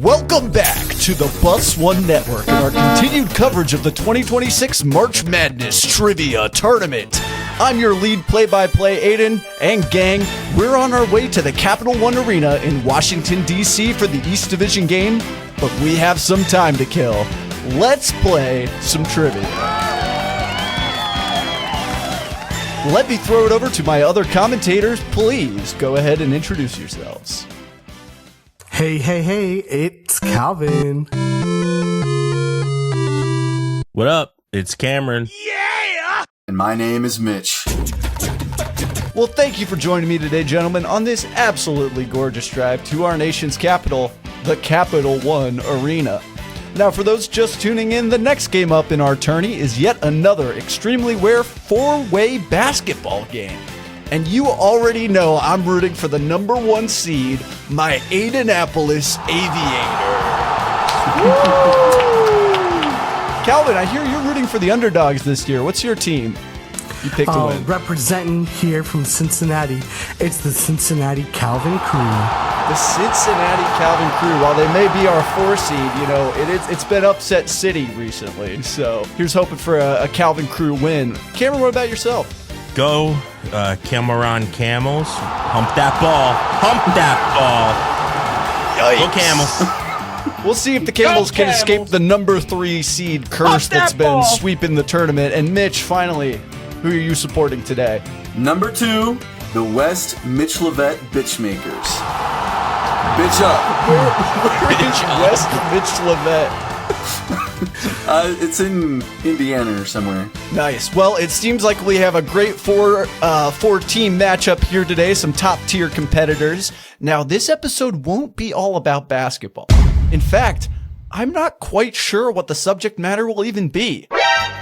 Welcome back to the Bus One Network and our continued coverage of the 2026 March Madness Trivia Tournament. I'm your lead play-by-play, Aidan, and gang, we're on our way to the Capital One Arena in Washington, D.C. for the East Division game, but we have some time to kill. Let's play some trivia. Let me throw it over to my other commentators. Please go ahead and introduce yourselves. Hey, it's Calvin. What up? It's Cameron. And my name is Mitch. Well, thank you for joining me today, gentlemen, on this absolutely gorgeous drive to our nation's capital, the Capital One Arena. Now, for those just tuning in, the next game up in our tourney is yet another extremely rare four-way basketball game. And you already know I'm rooting for the number one seed, my Aidanapolis Aviators. Calvin, I hear you're rooting for the underdogs this year. What's your team? You picked to win. Representing here from Cincinnati, it's the Cincinnati Calvin Crew. The Cincinnati Calvin Crew, while they may be our 4 seed, you know, it's been upset city recently. So here's hoping for a Calvin Crew win. Cameron, what about yourself? Go, Cameron Camels. Hump that ball. Hump that ball. Yikes. Go Camels. We'll see if the Camels can escape the number 3 seed curse that's been sweeping the tournament. And Mitch, finally, who are you supporting today? Number 2, the West Mitch Levet Bitchmakers. Bitch up. Where is West Mitch Levet? It's in Indiana or somewhere. Nice. Well, it seems like we have a great four-team matchup here today, some top-tier competitors. Now, this episode won't be all about basketball. In fact, I'm not quite sure what the subject matter will even be.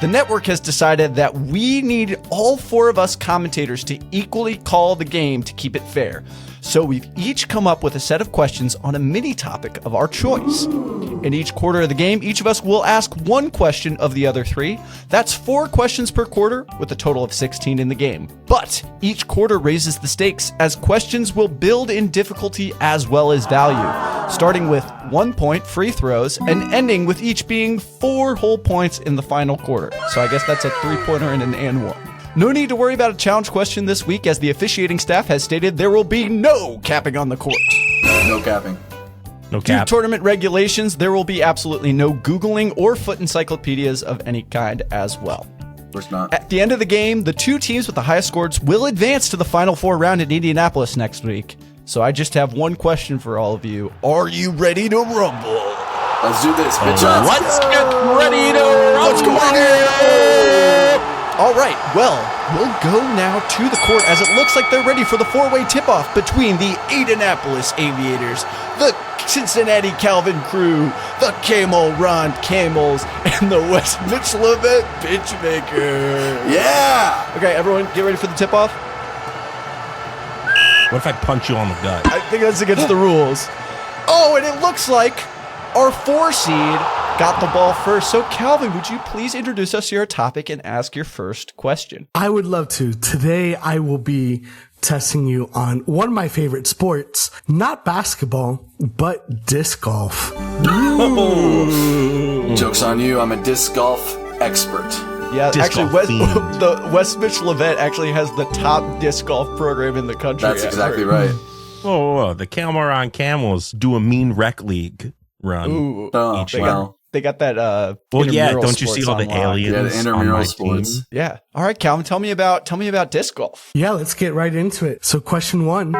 The network has decided that we need all 4 of us commentators to equally call the game to keep it fair. So we've each come up with a set of questions on a mini topic of our choice. In each quarter of the game, each of us will ask 1 question of the other 3. That's 4 questions per quarter, with a total of 16 in the game. But each quarter raises the stakes, as questions will build in difficulty as well as value, starting with 1 point free throws and ending with each being 4 whole points in the final quarter. So I guess that's a 3-pointer and an and 1. No need to worry about a challenge question this week, as the officiating staff has stated there will be no capping on the court. No capping. No Due to cap. tournament regulations, there will be absolutely no Googling or foot encyclopedias of any kind as well. Of course not. At the end of the game, the 2 teams with the highest scores will advance to the Final Four round in Indianapolis next week. So I just have 1 question for all of you. Are you ready to rumble? Let's do this, bitch up. Let's get ready to rumble. Let's go. All right, well, we'll go now to the court, as it looks like they're ready for the 4-way tip-off between the Aidanapolis Aviators, the Cincinnati Calvin Crew, the Camel Ron Camels, and the West Mitch Levet Bitchmaker. Yeah! Okay, everyone, get ready for the tip-off. What if I punch you on the gut? I think that's against the rules. Oh, and it looks like our 4 seed got the ball first. So, Calvin, would you please introduce us to your topic and ask your first question? I would love to. Today, I will be testing you on one of my favorite sports, not basketball, but disc golf. Joke's on you, I'm a disc golf expert. Yeah, Disc actually, golf the West Mitch Levet actually has the top disc golf program in the country. That's exactly right. Whoa. The Cameron Camels do a mean rec league run. Ooh, Oh, well. they got that. Well, yeah. intramural Don't you see sports all the online. aliens? Yeah, the on intramural my sports. team? Yeah. All right, Calvin, tell me about disc golf. Yeah, let's get right into it. So question 1,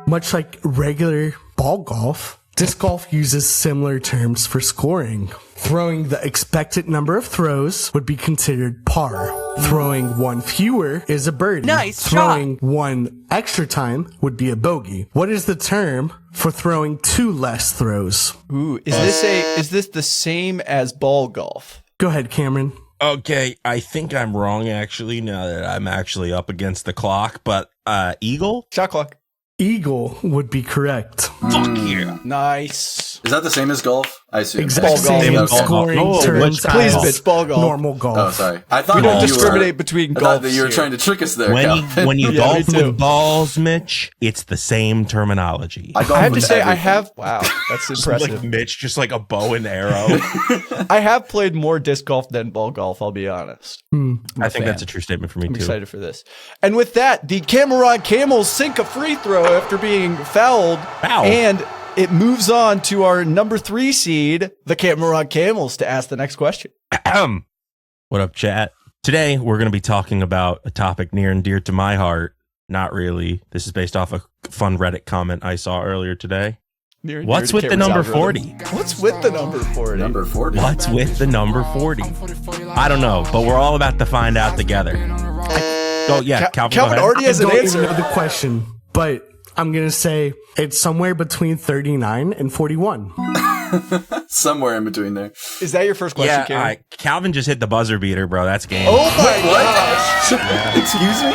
much like regular ball golf, disc golf uses similar terms for scoring. Throwing the expected number of throws would be considered par. Throwing 1 fewer is a birdie. Nice Throwing 1 extra time would be a bogey. What is the term for throwing 2 less throws? Ooh, is this the same as ball golf? Go ahead, Cameron. Okay, I think I'm wrong, actually, now that I'm actually up against the clock, but Eagle? Shot clock. Eagle would be correct. Fuck yeah. Nice. Is that the same as golf? I assume. Exact same golf. scoring Oh, terms which kind Please, of Mitch, ball golf. normal golf. Oh, sorry. I thought We don't you discriminate were, between I thought golfs that you were here. trying to trick us there, When Calvin. you Yeah, golf me too. with balls, Mitch, it's the same terminology. golf I have to with say, I everything. have. Wow, that's impressive. Like Mitch, just like a bow and arrow. I have played more disc golf than ball golf. I'll be honest. I think that's a true statement for me I'm too. excited for this. And with that, the Cameron Camels sink a free throw after being fouled. Foul. And it moves on to our number 3 seed, the Cameron Camels, to ask the next question. What up, chat? Today we're going to be talking about a topic near and dear to my heart. Not really. This is based off a fun Reddit comment I saw earlier today. Near and What's dear to with the Cameron's number algorithm. 40? What's with the number 40? Number 40. What's with the number 40? I don't know, but we're all about to find out together. Oh yeah, Calvin. Calvin go ahead. already has I an don't even answer. know the question, but I'm going to say it's somewhere between 39 and 41. Somewhere in between there. Is that your first question, Yeah, Cameron? Calvin just hit the buzzer beater, bro. That's game. Oh my gosh. Excuse me?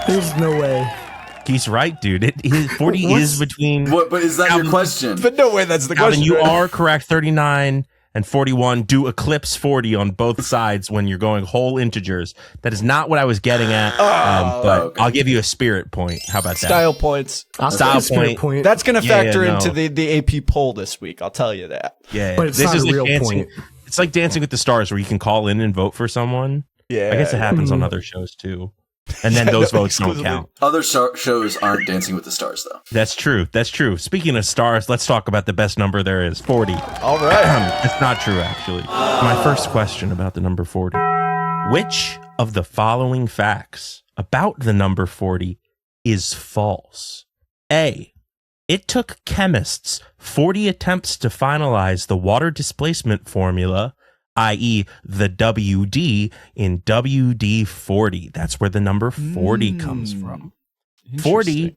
There's no way. He's right, dude. 40 is between. What? But is that Calvin- your question? But no way that's the Calvin, question. you right? are correct. 39 and 41 do eclipse 40 on both sides when you're going whole integers. That is not what I was getting at, but okay. I'll give you a spirit point. How about that? Style points. I'll Style say a spirit point. That's going to Yeah, factor no. into the AP poll this week. I'll tell you that. Yeah, But it's this not is a like real dancing. point. It's like Dancing with the Stars, where you can call in and vote for someone. Yeah. I guess it happens on other shows too, and then those votes don't exclusively. count. Other shows aren't Dancing with the Stars, though. That's true. That's true. Speaking of stars, let's talk about the best number there is, 40. All right. It's not true, actually. My first question about the number 40. Which of the following facts about the number 40 is false? A. It took chemists 40 attempts to finalize the water displacement formula, i.e. the WD, in WD-40. That's where the number 40 comes from. 40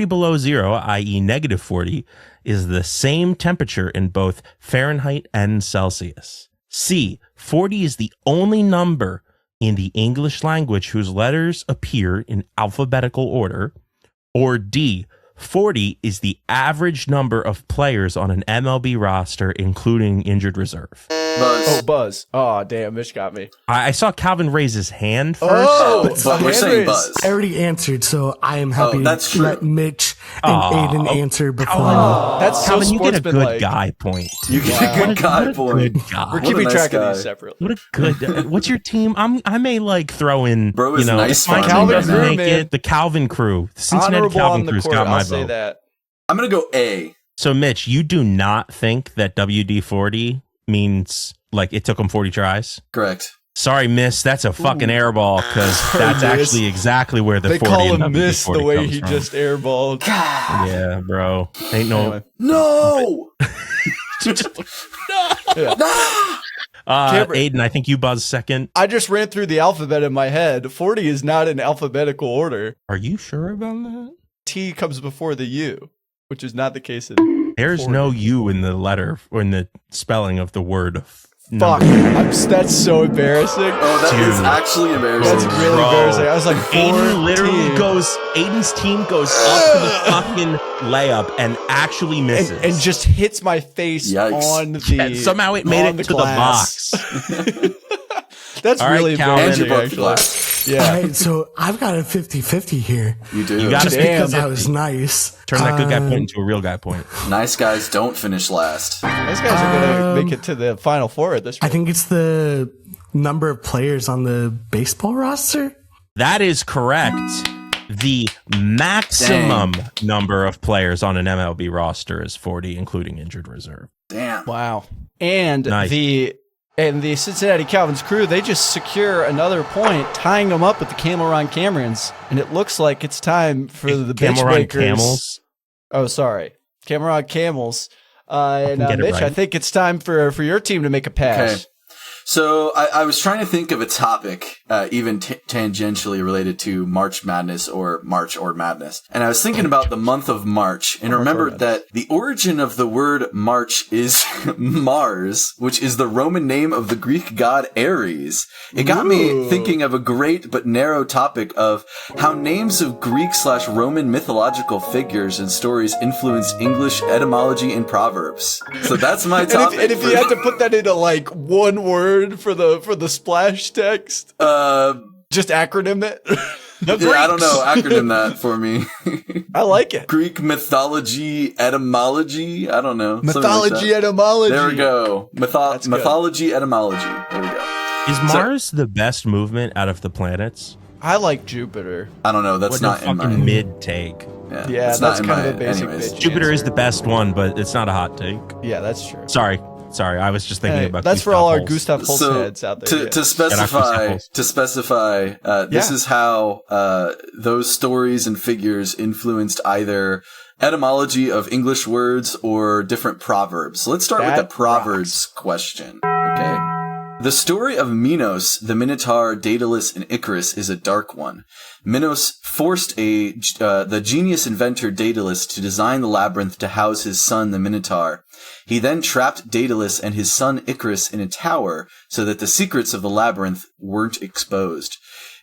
below zero, i.e. negative 40, is the same temperature in both Fahrenheit and Celsius. C. 40 is the only number in the English language whose letters appear in alphabetical order. Or D. 40 is the average number of players on an MLB roster, including injured reserve. Buzz. Oh, Buzz. Oh, damn. Mitch got me. I saw Calvin raise his hand first. Oh, But we're saying Buzz. I already answered, so I am happy that's to true. let Mitch and Aidan answer before me. That's so Calvin, you get a good sportsmanlike. guy point. You get a good guy point. Good guy. We're What a keeping nice track guy. of these separately. What a good. What's your team? I may like throw in. Bro you is know, nice if my farming team right doesn't now. make Man. it, the Calvin crew, the Cincinnati Honorable Calvin on the crew's court. got my I'll say vote. that. I'm going to go A. So, Mitch, you do not think that WD-40 means like it took them 40 tries? Correct. Sorry, miss. That's a fucking airball because Sorry, that's miss. actually exactly where the They 40 call and him Miss the WD-40 way comes he from. just airballed. Yeah, bro. Ain't no. Anyway. No! Cameron. Aidan, I think you buzzed second. I just ran through the alphabet in my head. 40 is not in alphabetical order. Are you sure about that? T comes before the U, which is not the case in There's 40. no U in the letter or in the spelling of the word. Fuck. Number. That's so embarrassing. Oh, that is Dude. actually embarrassing. That's really Bro. embarrassing. I was like, Aiden literally 14. goes. Aiden's team goes up to the fucking layup and actually misses, and just hits my face Yikes. on the And somehow it made on it to glass. the box. That's All right, really Calvin. And you embarrassing, broke the actually. glass. All Yeah. right, so I've got a 50-50 here. You do. You got Just to Damn. because I was nice. turn that good guy point into a real guy point. Nice guys don't finish last. Those guys are going to make it to the Final Four at this I rate. think it's the number of players on the baseball roster. That is correct. The maximum number of players on an MLB roster is 40, including injured reserve. Damn. Wow. And Nice. the Cincinnati Calvin's crew, they just secure another point, tying them up with the Cameron Camerons. And it looks like it's time for the bitch Cameron makers. Camels. Oh, sorry. Cameron Camels. And get it Mitch, right. I think it's time for your team to make a pass. Okay. So I was trying to think of a topic, even tangentially related to March Madness or March or Madness. And I was thinking about the month of March and remembered that the origin of the word March is Mars, which is the Roman name of the Greek god Ares. It got me thinking of a great but narrow topic of how names of Greek/Roman mythological figures and stories influence English etymology and proverbs. So that's my topic. And if you had to put that into like one word for the splash text, just acronym it. Yeah, I don't know. Acronym that for me. I like it. Greek mythology etymology. I don't know. Mythology etymology. There we go. Mythology etymology. There we go. Is Mars the best movement out of the planets? I like Jupiter. I don't know. That's not in my mid take. Yeah, that's kind of a basic bitch Jupiter answer. is the best one, but it's not a hot take. Yeah, that's true. Sorry, I was just thinking about that's Gustav for all our Holst. Gustav Holst heads out there. To specify, this is how those stories and figures influenced either etymology of English words or different proverbs. So let's start with the proverbs question. Okay. The story of Minos, the Minotaur, Daedalus, and Icarus is a dark one. Minos forced the genius inventor Daedalus to design the labyrinth to house his son, the Minotaur. He then trapped Daedalus and his son Icarus in a tower so that the secrets of the labyrinth weren't exposed.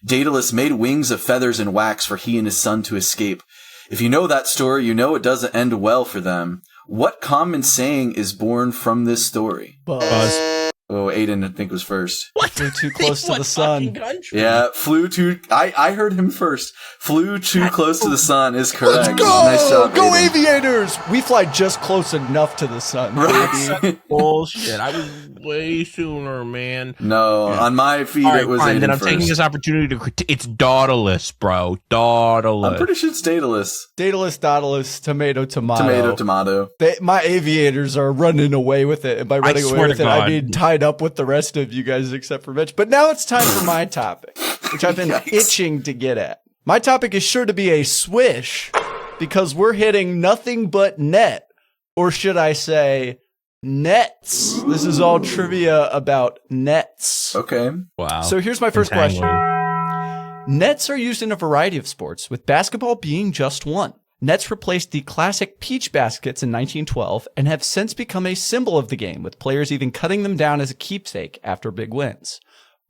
Daedalus made wings of feathers and wax for he and his son to escape. If you know that story, you know it doesn't end well for them. What common saying is born from this story? Buzz. Oh, Aidan, I think, was first. What? Flew too close to the sun. Yeah, flew too... I heard him first. Flew too close to the sun is correct. Let's go! Nice job, Go Aidan. Aviators! We fly just close enough to the sun, baby. Bullshit. I was way sooner, man. No, on my feed All right, it was fine, Aidan then I'm first. taking this opportunity to critique. It's Daedalus, bro. Daedalus. I'm pretty sure it's Daedalus. Daedalus, Daedalus, tomato. Tomato. My aviators are running away with it. And by running away swear with to it, I God. mean tied up with the rest of you guys except for Mitch. But now it's time for my topic, which I've been Yikes. itching to get at. My topic is sure to be a swish because we're hitting nothing but net. Or should I say nets? This is all trivia about nets. Okay. Wow. So here's my first question. Entangling. Nets are used in a variety of sports, with basketball being just one. Nets replaced the classic peach baskets in 1912 and have since become a symbol of the game, with players even cutting them down as a keepsake after big wins.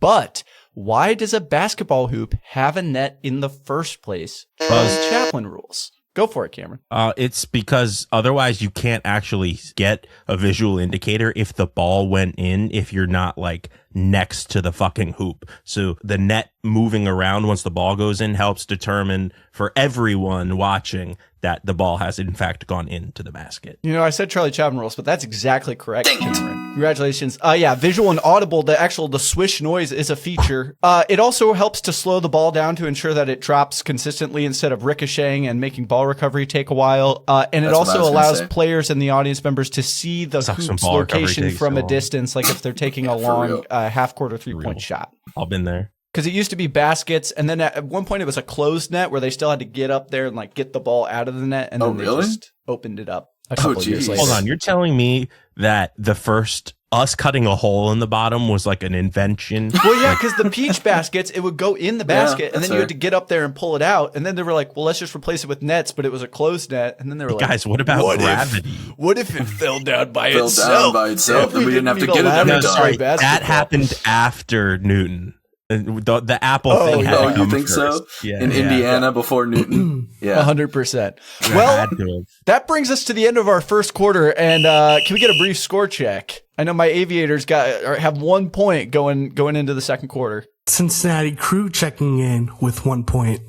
But why does a basketball hoop have a net in the first place? Buzz Chaplin rules. Go for it, Cameron. It's because otherwise you can't actually get a visual indicator if the ball went in if you're not like next to the fucking hoop. So the net moving around once the ball goes in helps determine for everyone watching that the ball has in fact gone into the basket. You know, I said Charlie Chaplin rules, but that's exactly correct, Cameron. Congratulations. Yeah, visual and audible, the swish noise is a feature. It also helps to slow the ball down to ensure that it drops consistently instead of ricocheting and making ball recovery take a while. And it That's what I also was gonna allows say. players and the audience members to see the Sucks when hoop's ball recovery location takes from so a long. distance, like if they're taking a For long real. half-court or three-point shot. I've been there. Because it used to be baskets, and then at one point it was a closed net where they still had to get up there and like get the ball out of the net, and Oh, then they really? just opened it up a couple of years geez. later. Hold on, you're telling me that the first us cutting a hole in the bottom was like an invention? Well, yeah, because the peach baskets, it would go in the basket, and that's then you had fair. to get up there and pull it out, and then they were like, well, let's just replace it with nets, but it was a closed net, and then they were like, Guys, what about what gravity? What if it fell down by Fell itself? down by itself, then we didn't have to need a get it ladder every to time. play Sorry, that basketball. happened after Newton. The Apple Oh, thing had Oh, to you come think so? first. Yeah, In yeah. Indiana before Newton? Yeah. 100%. It Well, had to have. that brings us to the end of our first quarter, and can we get a brief score check? I know my aviators have 1 point going into the second quarter. Cincinnati Crew checking in with 1 point.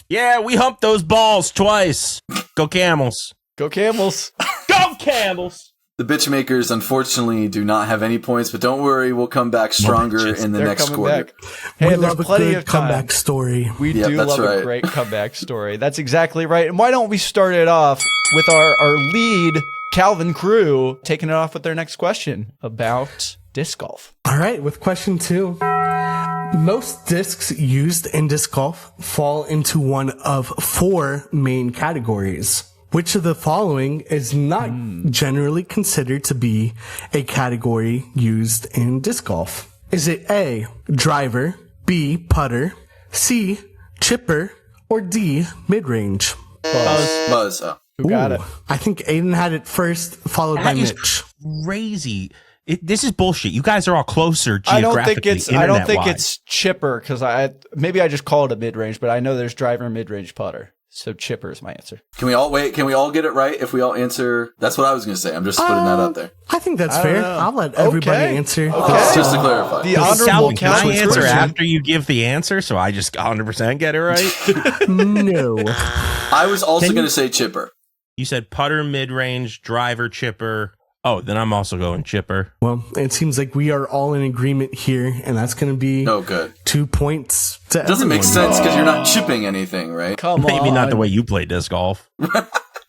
Yeah, we humped those balls twice. Go Camels. Go Camels. Go Camels. The Bitchmakers, unfortunately, do not have any points, but don't worry, we'll come back stronger bitches. in the They're next coming quarter. back. Hey, We there's love a plenty good of time. comeback story. We Yep, do that's love a right. great comeback story. That's exactly right. And why don't we start it off with our lead, Calvin Crew, taking it off with their next question about disc golf. All right, with question 2. Most discs used in disc golf fall into one of 4 main categories. Which of the following is not generally considered to be a category used in disc golf? Is it A, driver, B, putter, C, chipper, or D, mid-range? Buzz. Oh. Who got it? I think Aidan had it first, followed by That is Mitch. crazy. This is bullshit. You guys are all closer I geographically. don't think it's chipper because maybe I just call it a mid range, but I know there's driver mid range putter. So chipper is my answer. Can we all wait? Can we all get it right if we all answer? That's what I was going to say. I'm just putting that out there. I think that's fair. I'll let everybody answer. Just to clarify. The honorable Can I Calvin answer Christian. after you give the answer so I just 100% get it right? No. I was also going to say chipper. You said putter, mid-range, driver, chipper. Oh, then I'm also going chipper. Well, it seems like we are all in agreement here, and that's going to be Oh, good. 2 points to It doesn't make everyone. sense because you're not chipping anything, right? Come Maybe on. not the way you play disc golf.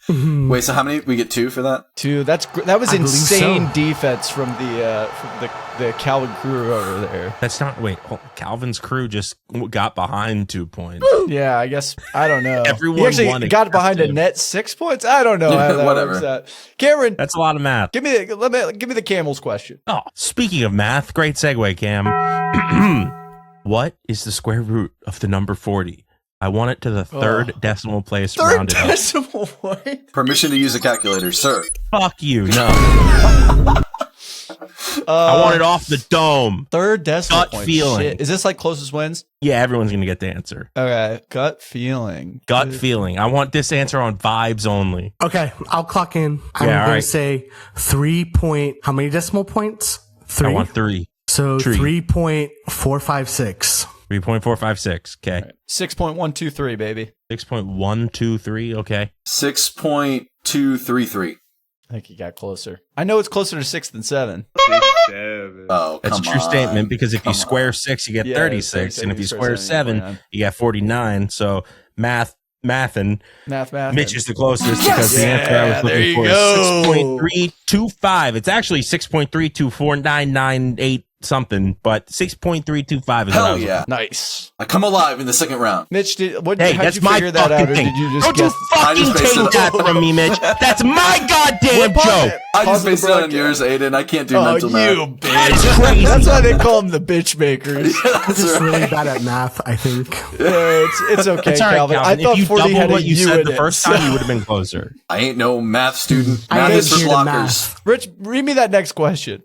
Wait, so how many? We get 2 for that? Two. That was I believe insane so. defense from the Calvin crew over there. That's not. Wait, Calvin's crew just got behind 2 points. Yeah, I guess I don't know. Everyone he actually won got behind a except him. net 6 points. I don't know how that Whatever. works out. Cameron, That's a lot of math. give me the Camels question. Oh, speaking of math, great segue, Cam. What is the square root of the number 40? I want it to the third decimal place Third rounded up. decimal point. Permission to use a calculator, sir. Fuck you, no. I want it off the dome. Third decimal Gut point. feeling. Shit. Is this like closest wins? Yeah, everyone's going to get the answer. Okay, gut feeling. Gut feeling. I want this answer on vibes only. Okay, I'll clock in. I'm Yeah, all going right. to say 3 point. How many decimal points? 3. I want 3. So Tree. 3.456. 3.456. Okay. 6.123, baby. 6.123. Okay. 6.233. I think you got closer. I know it's closer to 6 than 7. Oh, That's a come true on. statement because if you Come square on. 6, you get Yeah, 36. And if you square 7, 49. you get 49. So math. And Math. Mitch is the closest because the answer I was there looking you for go. is 6.325. It's actually 6.3249998 something, but 6.325 is what I Hell was yeah. Nice. I come alive in the second round. Mitch, Hey, how'd that's you my figure that out, fucking or thing. did you just Don't you guess? I fucking just based take it that from me, Mitch. That's my goddamn joke. I Pause just the based it on broadcast. yours, Aiden. I can't do Oh, mental you math. bitch. Crazy. That's why they call them the bitch makers. That's Just right. really bad at math, I think. Yeah, it's okay, It's all right, Calvin. Calvin. I thought If you 40 doubled had a what you U said in the it, first so- time, you would have been closer. I ain't no math student. I Math did is for hear the blockers. math. Rich, read me that next question.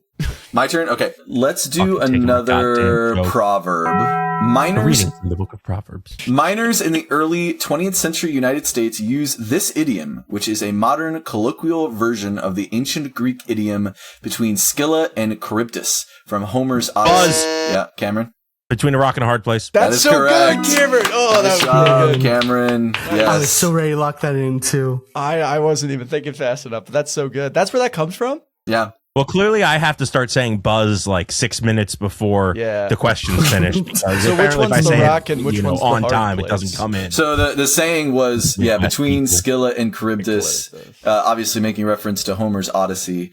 My turn? Okay. Let's do Fucking taking my another goddamn joke. proverb. A Miners reading from the book of Proverbs. Miners in the early 20th century United States use this idiom, which is a modern colloquial version of the ancient Greek idiom between Scylla and Charybdis from Homer's Odyssey. Buzz. Yeah, Cameron. Between a rock and a hard place. That That's is so correct. good, Cameron. Oh, that Nice was job, really good. Cameron. Yes. I was so ready to lock that in, too. I wasn't even thinking fast enough, but that's so good. That's where that comes from? Yeah. Well, clearly I have to start saying buzz like 6 minutes before Yeah. the question's finished. Because So which apparently if one's I the say rock it, and which you know, one's the on hard time, place? it doesn't come in. So the saying was, Yeah, between people. Scylla and Charybdis, obviously making reference to Homer's Odyssey,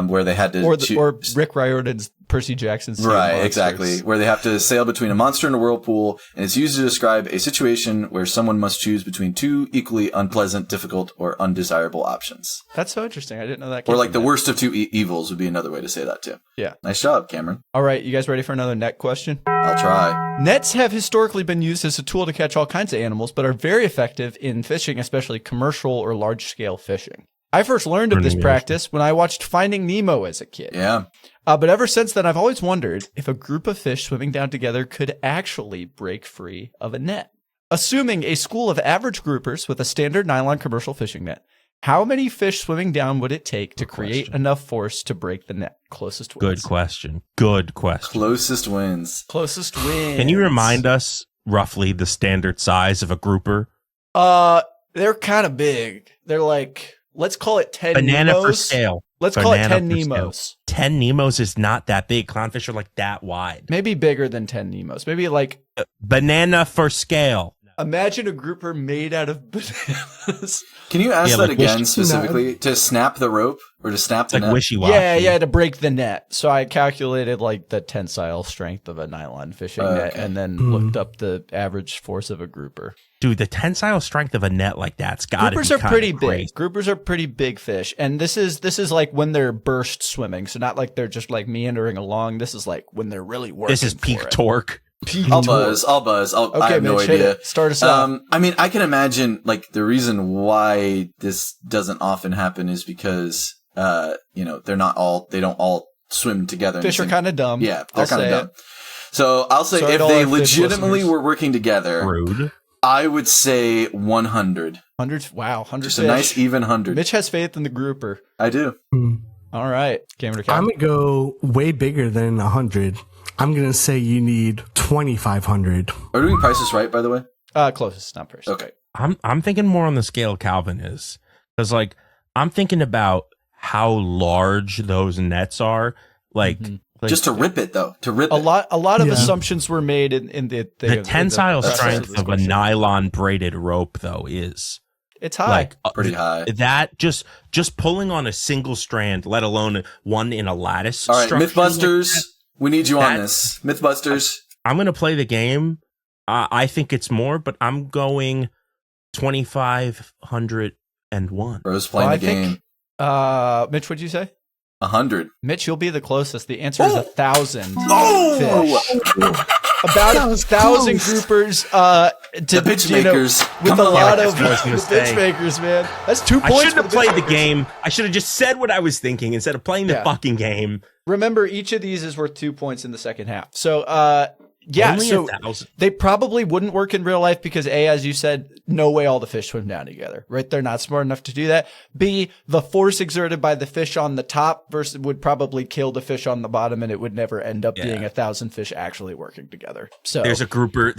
where they had to Or Rick Riordan's Percy Jackson's Sea of Right, Monsters. exactly. Where they have to sail between a monster and a whirlpool, and it's used to describe a situation where someone must choose between two equally unpleasant, difficult, or undesirable options. That's so interesting. I didn't know that. Or came like from the that. worst of two evils would be another way to say that too. Yeah. Nice job, Cameron. All right, you guys ready for another net question? I'll try. Nets have historically been used as a tool to catch all kinds of animals, but are very effective in fishing, especially commercial or large-scale fishing. I first learned of this practice when I watched Finding Nemo as a kid. Yeah. But ever since then, I've always wondered if a group of fish swimming down together could actually break free of a net. Assuming a school of average groupers with a standard nylon commercial fishing net, how many fish swimming down would it take to create enough force to break the net? Closest wins. Good question. Good question. Closest wins. Closest wins. Can you remind us roughly the standard size of a grouper? They're kind of big. They're like, let's call it 10 Banana Nemos. for scale. Let's call it Banana 10 for scale. Nemos. 10 Nemos is not that big. Clownfish are like that wide. Maybe bigger than 10 Nemos. Maybe like Banana for scale. Imagine a grouper made out of bananas. Can you ask Yeah, that like again wish- specifically? To snap the rope or to snap the It's like net? wishy-washy. Yeah, to break the net. So I calculated like the tensile strength of a nylon fishing net Okay. and then looked up the average force of a grouper. Dude, the tensile strength of a net like that's got to be Groupers are pretty crazy. big. Groupers are pretty big fish. And this is like when they're burst swimming. So not like they're just like meandering along. This is like when they're really working. This is peak for it. torque. I'll buzz. I Okay, have no Mitch, hit idea. it. Start us off. I mean, I can imagine like the reason why this doesn't often happen is because they don't all swim together. Fish are kind of dumb. Yeah, they're I'll kind of say dumb. it. So I'll say Sorry if to all they our fish legitimately listeners. were working together, Rude. I would say 100. 100. Wow, 100 Just fish. a nice even 100. Mitch has faith in the grouper. I do. All right, camera to I'm camera. gonna go way bigger than 100. I'm gonna say you need 2,500. Are we doing prices right, by the way? Closest, not first. Okay. I'm thinking more on the scale Calvin is. Because like I'm thinking about how large those nets are. Like Just to rip it, though. To rip A it. lot of Yeah. assumptions were made in the the tensile process strength this of a question. nylon braided rope though is It's high. like Pretty high. That just pulling on a single strand, let alone one in a lattice. All right, structure Mythbusters, like that, we need you on That's- this. Mythbusters. I'm gonna play the game. I think it's more, but I'm going 2,501. Bro's playing Well, the I think- game. Mitch, what'd you say? 100. Mitch, you'll be the closest. The answer is 1,000 Oh! fish. About That was 1,000 close. groupers. The pitch makers. With Come a on. lot Yeah, of that's what I was gonna the say. pitch makers, man. That's 2 I points. shouldn't have for played the pitch makers. game. I should have just said what I was thinking instead of playing the Yeah. fucking game. Remember, each of these is worth 2 points in the second half. So, yeah, Only so 1,000. they probably wouldn't work in real life because A, as you said, no way all the fish swim down together, right? They're not smart enough to do that. B, the force exerted by the fish on the top would probably kill the fish on the bottom, and it would never end up being 1,000 fish actually working together. So There's a grouper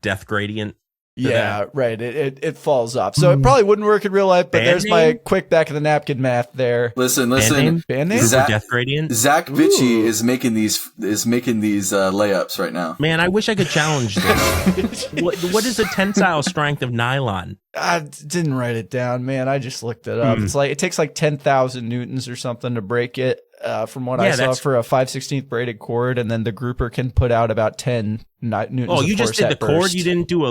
death gradient. yeah, right. It falls off. So it probably wouldn't work in real life, but Band there's my name? quick back of the napkin math there. Listen. Band name? Grouper Zach- death gradient. Zach Bitchy is making these layups right now. Man, I wish I could challenge this. what is the tensile strength of nylon? I didn't write it down, man. I just looked it up. It's like it takes like 10,000 newtons or something to break it. From what I saw that's- for a 5/16 braided cord, and then the grouper can put out about 10 newtons. Oh, of you just force did the at cord. burst. You didn't do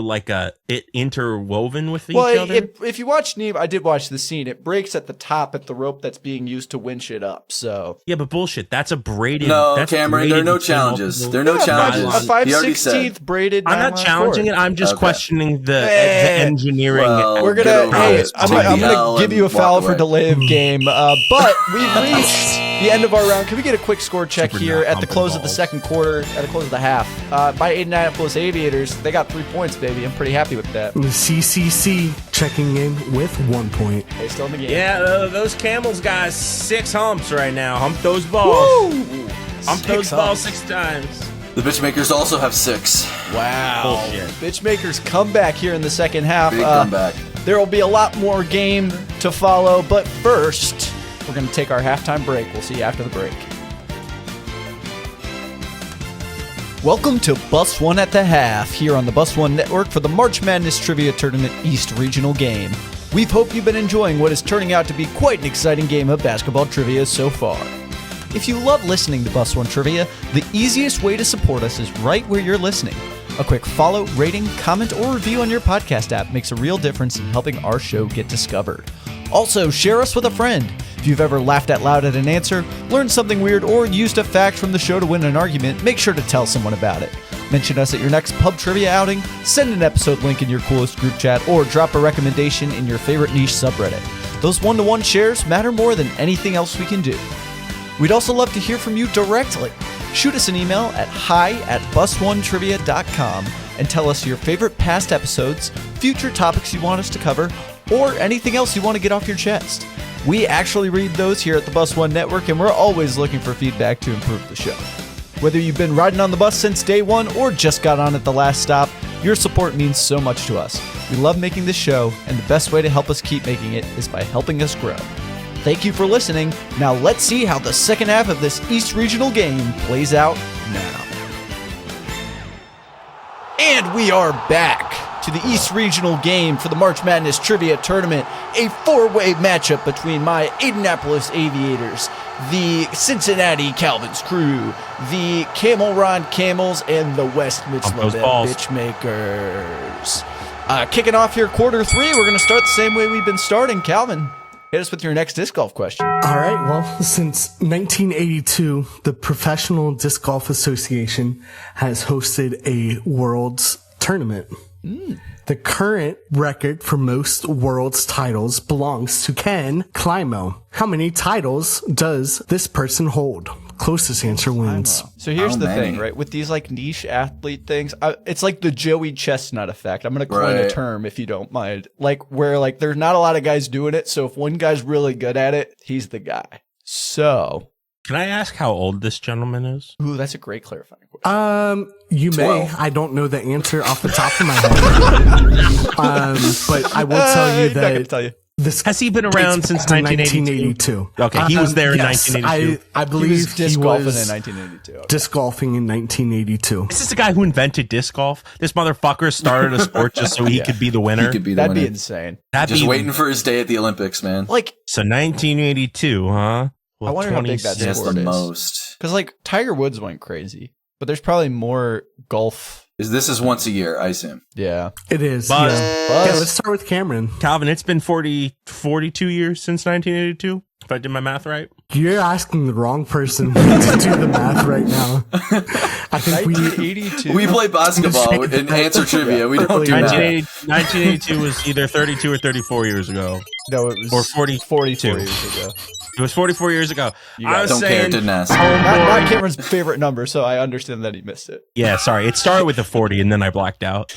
it interwoven with each Well, other. if you watch Neve, I did watch the scene. It breaks at the top at the rope that's being used to winch it up. So Yeah, but bullshit. That's a braided. No, that's Cameron, there are no braided challenges. multiple- There are no Yeah, challenges. a He already said. 5/16 braided. I'm not nylon challenging cord. it. I'm just Okay. questioning the Hey, engineering. well, We're get gonna. over Hey, it. I'm Take gonna the L give you a and foul walk for away. delay of game. But we've reached the end of our round. Can we get a quick score check Super here not at the pumping close of the balls. second quarter? At the close of the half, by Indianapolis Aviators, they got 3 points, baby. I'm pretty happy with that. The CCC checking in with 1 point. They still in the game. Yeah, those camels got 6 humps right now. Hump those balls. Hump those balls 6 times. The bitch makers also have 6. Wow. Bullshit. Bitch makers come back here in the second half. Big comeback. There will be a lot more game to follow, but first, we're going to take our halftime break. We'll see you after the break. Welcome to Bus One at the Half, here on the Bus One Network for the March Madness Trivia Tournament East Regional Game. We hope you've been enjoying what is turning out to be quite an exciting game of basketball trivia so far. If you love listening to Bus One Trivia, the easiest way to support us is right where you're listening. A quick follow, rating, comment, or review on your podcast app makes a real difference in helping our show get discovered. Also, share us with a friend. If you've ever laughed out loud at an answer, learned something weird, or used a fact from the show to win an argument, make sure to tell someone about it. Mention us at your next pub trivia outing, send an episode link in your coolest group chat, or drop a recommendation in your favorite niche subreddit. Those one-to-one shares matter more than anything else we can do. We'd also love to hear from you directly. Shoot us an email at hi@busonetrivia.com and tell us your favorite past episodes, future topics you want us to cover, or anything else you want to get off your chest. We actually read those here at the Bus One Network, and we're always looking for feedback to improve the show. Whether you've been riding on the bus since day one or just got on at the last stop, your support means so much to us. We love making this show, and the best way to help us keep making it is by helping us grow. Thank you for listening. Now let's see how the second half of this East Regional game plays out now. And we are back. to the East Regional game for the March Madness Trivia Tournament, a four-way matchup between my Aidannapolis Aviators, the Cincinnati Calvin's crew, the Camel Ron Camels, and the West Mitch Labette Bitchmakers. Kicking off here, quarter three, we're going to start the same way we've been starting. Calvin, hit us with your next disc golf question. All right. Well, since 1982, the Professional Disc Golf Association has hosted a World's Tournament. The current record for most World's titles belongs to Ken Climo. How many titles does this person hold? Closest answer wins. So here's the thing, right? With these like niche athlete things, it's like the Joey Chestnut effect. I'm going to coin a term if you don't mind. Like where like there's not a lot of guys doing it. So if one guy's really good at it, he's the guy. So can I ask how old this gentleman is? Ooh, that's a great clarifying question. You 12. May. I don't know the answer off the top of my head. But I will tell you that has he been around since 1982? Okay, he was there in 1982. I believe he was disc golfing in 1982. Okay. Disc golfing in 1982. This is the guy who invented disc golf. This motherfucker started a sport just so he could be the winner. That'd be insane. Just waiting for his day at the Olympics, man. Like so, 1982, huh? Well, I wonder how big that sport is. Most. Because like Tiger Woods went crazy, but there's probably more golf. This is once a year, I assume. Yeah, it is. But let's start with Cameron. Calvin, it's been 42 years since 1982. If I did my math right, you're asking the wrong person to do the math right now. I think 1982. We play basketball and answer trivia. We don't do math. 1982 was either 32 or 34 years ago. No, it was 44 years ago. It was 44 years ago. I don't care. Didn't ask. Not Cameron's favorite number, so I understand that he missed it. Yeah, sorry. It started with a 40, and then I blacked out.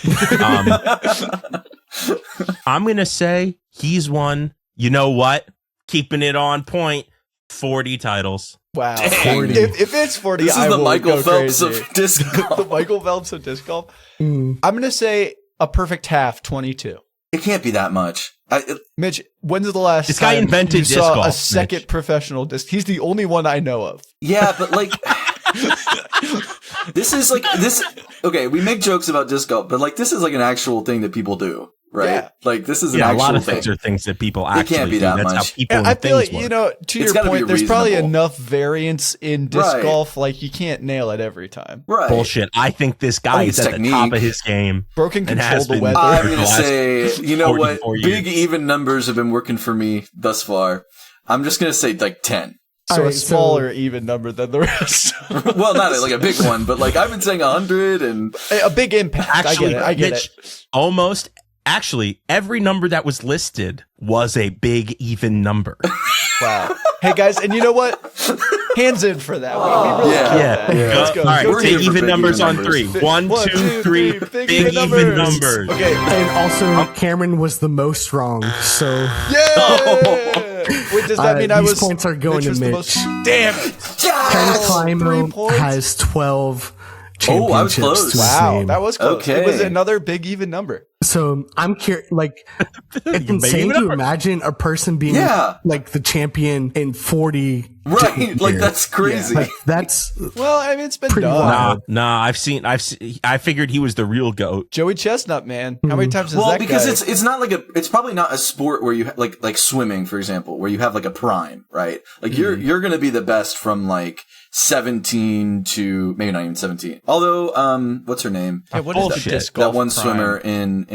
I'm going to say he's won. You know what? Keeping it on point. 40 titles. Wow. 40. If it's 40, this is the Michael Phelps of disc golf. The Michael Phelps of disc golf. I'm going to say a perfect half, 22. It can't be that much. Mitch, when's the last this time guy invented you disc saw golf, a second Mitch. Professional disc? He's the only one I know of. Yeah, but like this is like this. Okay, we make jokes about disc golf, but like this is like an actual thing that people do, right? Yeah. Like this is an actual a lot of thing. Things are things that people actually it can't be that do. much. That's how people I feel like, work. you know, to your point, there's probably enough variance in disc golf. Like you can't nail it every time. Right. Bullshit. I think this guy is at the top of his game. Broken control the weather. I'm going to say, you know what? Big even numbers have been working for me thus far. I'm just going to say like 10. So a smaller even number than the rest. Well, not like a big one, but like I've been saying 100 and a big impact. Actually, I get it. Almost. Actually, every number that was listed was a big even number. Wow. Hey guys, and you know what? Hands in for that. We really yeah. Let's go. All right, say even numbers on three. 1, 2, 3, big even numbers. Okay. And also, Cameron was the most wrong. So yeah. Wait, does that mean I was? These points are going to Mitch. Damn it! Ken Climo has 12 championships. I was close. Wow, that was close. Okay. It was another big even number. So I'm curious, like, it's insane to imagine a person being like the champion in 40. Right, like that's crazy. Yeah, like, that's well, I mean, it's been pretty done. Nah. I figured he was the real GOAT. Joey Chestnut, man. How many times has well, that because guy? it's not like it's probably not a sport where you like swimming, for example, where you have like a prime, right? Like you're going to be the best from like 17 to maybe not even 17. Although, what's her name? Yeah, what is the disc golf that one prime? swimmer in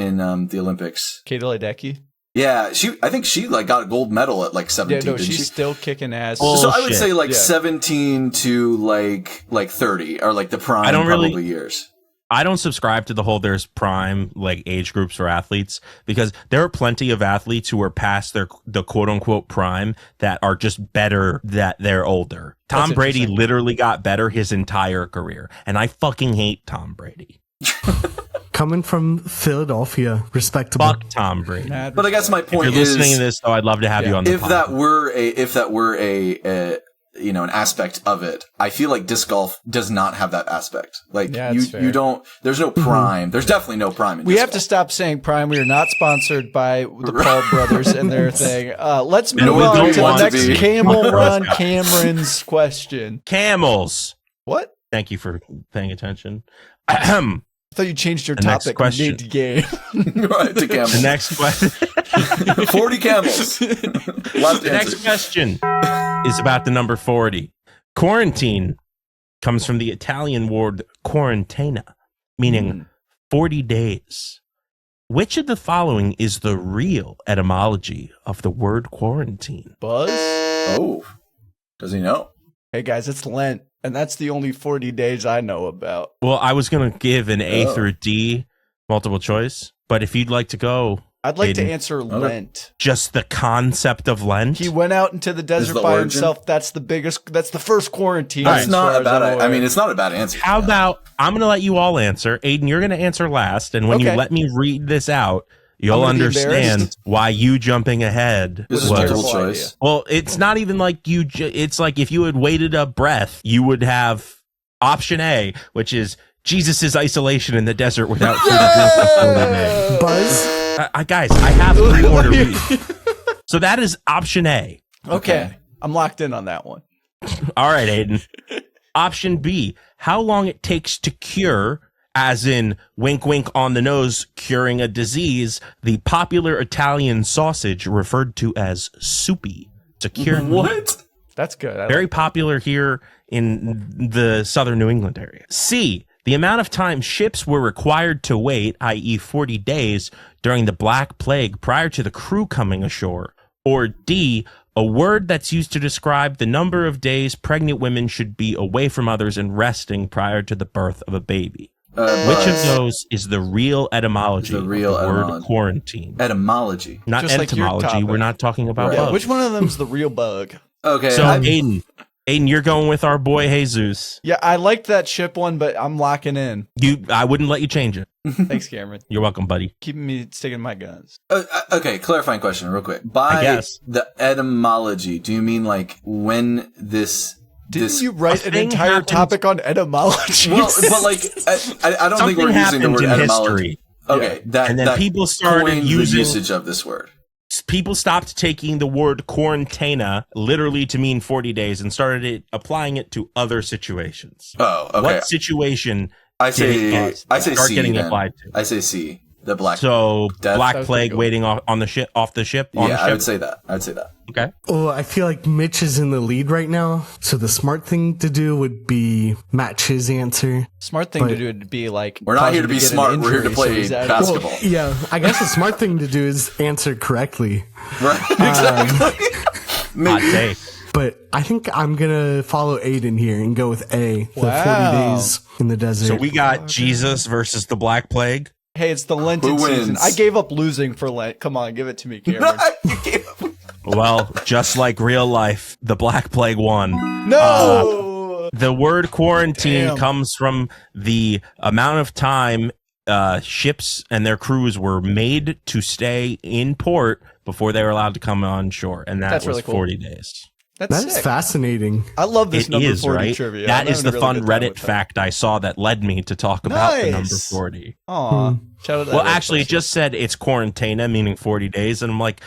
the Olympics? Katie Ledecky. Yeah, I think she like got a gold medal at like 17. Yeah, no, she's still kicking ass. So I would say like 17 to like 30 are like the prime probably years. I don't subscribe to the whole there's prime like age groups for athletes, because there are plenty of athletes who are past the quote unquote prime that are just better that they're older. Tom Brady literally got better his entire career, and I fucking hate Tom Brady. Coming from Philadelphia, respectable. Fuck Tom Brady. But I guess my point if you're is, listening to this, though, I'd love to have you on the if pod. that were a you know, an aspect of it, I feel like disc golf does not have that aspect. Like you don't. There's no prime. There's definitely no prime. In we disc have golf. to stop saying prime. We are not sponsored by the Paul brothers and their thing. Let's move on to the next Camel Run Cameron's question. Camels. What? Thank you for paying attention. I thought you changed your The next topic question. mid-game. Right, to camels. The next question. 40 camels. Last The next question is about the number 40. Quarantine comes from the Italian word quarantena, meaning 40 days. Which of the following is the real etymology of the word quarantine? Buzz? Oh, does he know? Hey, guys, it's Lent, and that's the only 40 days I know about. Well, I was going to give an A through D multiple choice, but if you'd like to go, I'd like Aidan, to answer Lent. just the concept of Lent. He went out into the desert the by origin? himself. That's the first quarantine. That's as not far a bad. as I'm I mean, aware. it's not a bad answer. How about I'm going to let you all answer. Aidan, you're going to answer last, and when you Okay. let me read this out, you'll I'm gonna be understand embarrassed. why you jumping ahead This is What a multiple terrible choice. idea. Well, it's not even like you. It's like if you had waited a breath, you would have option A, which is Jesus' isolation in the desert without food and drink. Buzz? Guys, I have 3 more to read. So that is option A. Okay. I'm locked in on that one. All right, Aidan. Option B, how long it takes to cure, as in wink, wink on the nose, curing a disease, the popular Italian sausage referred to as soupy to cure. What? That's good. Very popular here in the southern New England area. C, the amount of time ships were required to wait, i.e. 40 days, during the Black Plague prior to the crew coming ashore. Or D, a word that's used to describe the number of days pregnant women should be away from others and resting prior to the birth of a baby. Which of Buzz. those is the real etymology The real of the word etymology. quarantine? Etymology. Not Just like your etymology. topic. We're not talking about Right. Yeah, bugs. which one of them's the real bug? Okay. So, I'm- Aidan, you're going with our boy Jesus. Yeah, I liked that ship one, but I'm locking in. I wouldn't let you change it. Thanks, Cameron. You're welcome, buddy. Keeping me sticking to my guns. okay, clarifying question real quick. By I guess. the etymology, do you mean like when this... Didn't you write an thing entire happened- topic on etymology? Well, but like, I don't think Something we're using the happened word in etymology. history. Okay, that And then that people started coined using- the usage of this word. People stopped taking the word quarantena literally to mean 40 days and started applying it to other situations. Oh, okay. What situation I say start C getting then. applied to? I say C. The black. So Death. Black That was Plague pretty good. waiting on the ship, off the ship. On Yeah, the I ship. would say that. I'd say that. Okay. Oh, I feel like Mitch is in the lead right now. So the smart thing to do would be match his answer. Smart thing to But- do would be like. We're not cause here him to be get an smart. We're here to injury, play so he's out of- basketball. Yeah, I guess the smart thing to do is answer correctly. Right? Exactly. Hot take. But I think I'm gonna follow Aidan here and go with A, the Wow. 40 days in the desert. So we got Jesus versus the Black Plague. Hey, it's the Lenten Who season. wins? I gave up losing for Lent. Come on, give it to me, Cameron. You gave up. Well, just like real life, the Black Plague won. No. The word quarantine Damn. comes from the amount of time ships and their crews were made to stay in port before they were allowed to come on shore, and that That's was really cool. 40 days. That's that is sick. fascinating. I love this It number is, 40 right? trivia. That I'm is the having a fun really good time Reddit with that. fact I saw that led me to talk about the number Nice. 40. Aw. Shout out to Well, that actually, it person. just said it's quarantena, meaning 40 days, and I'm like,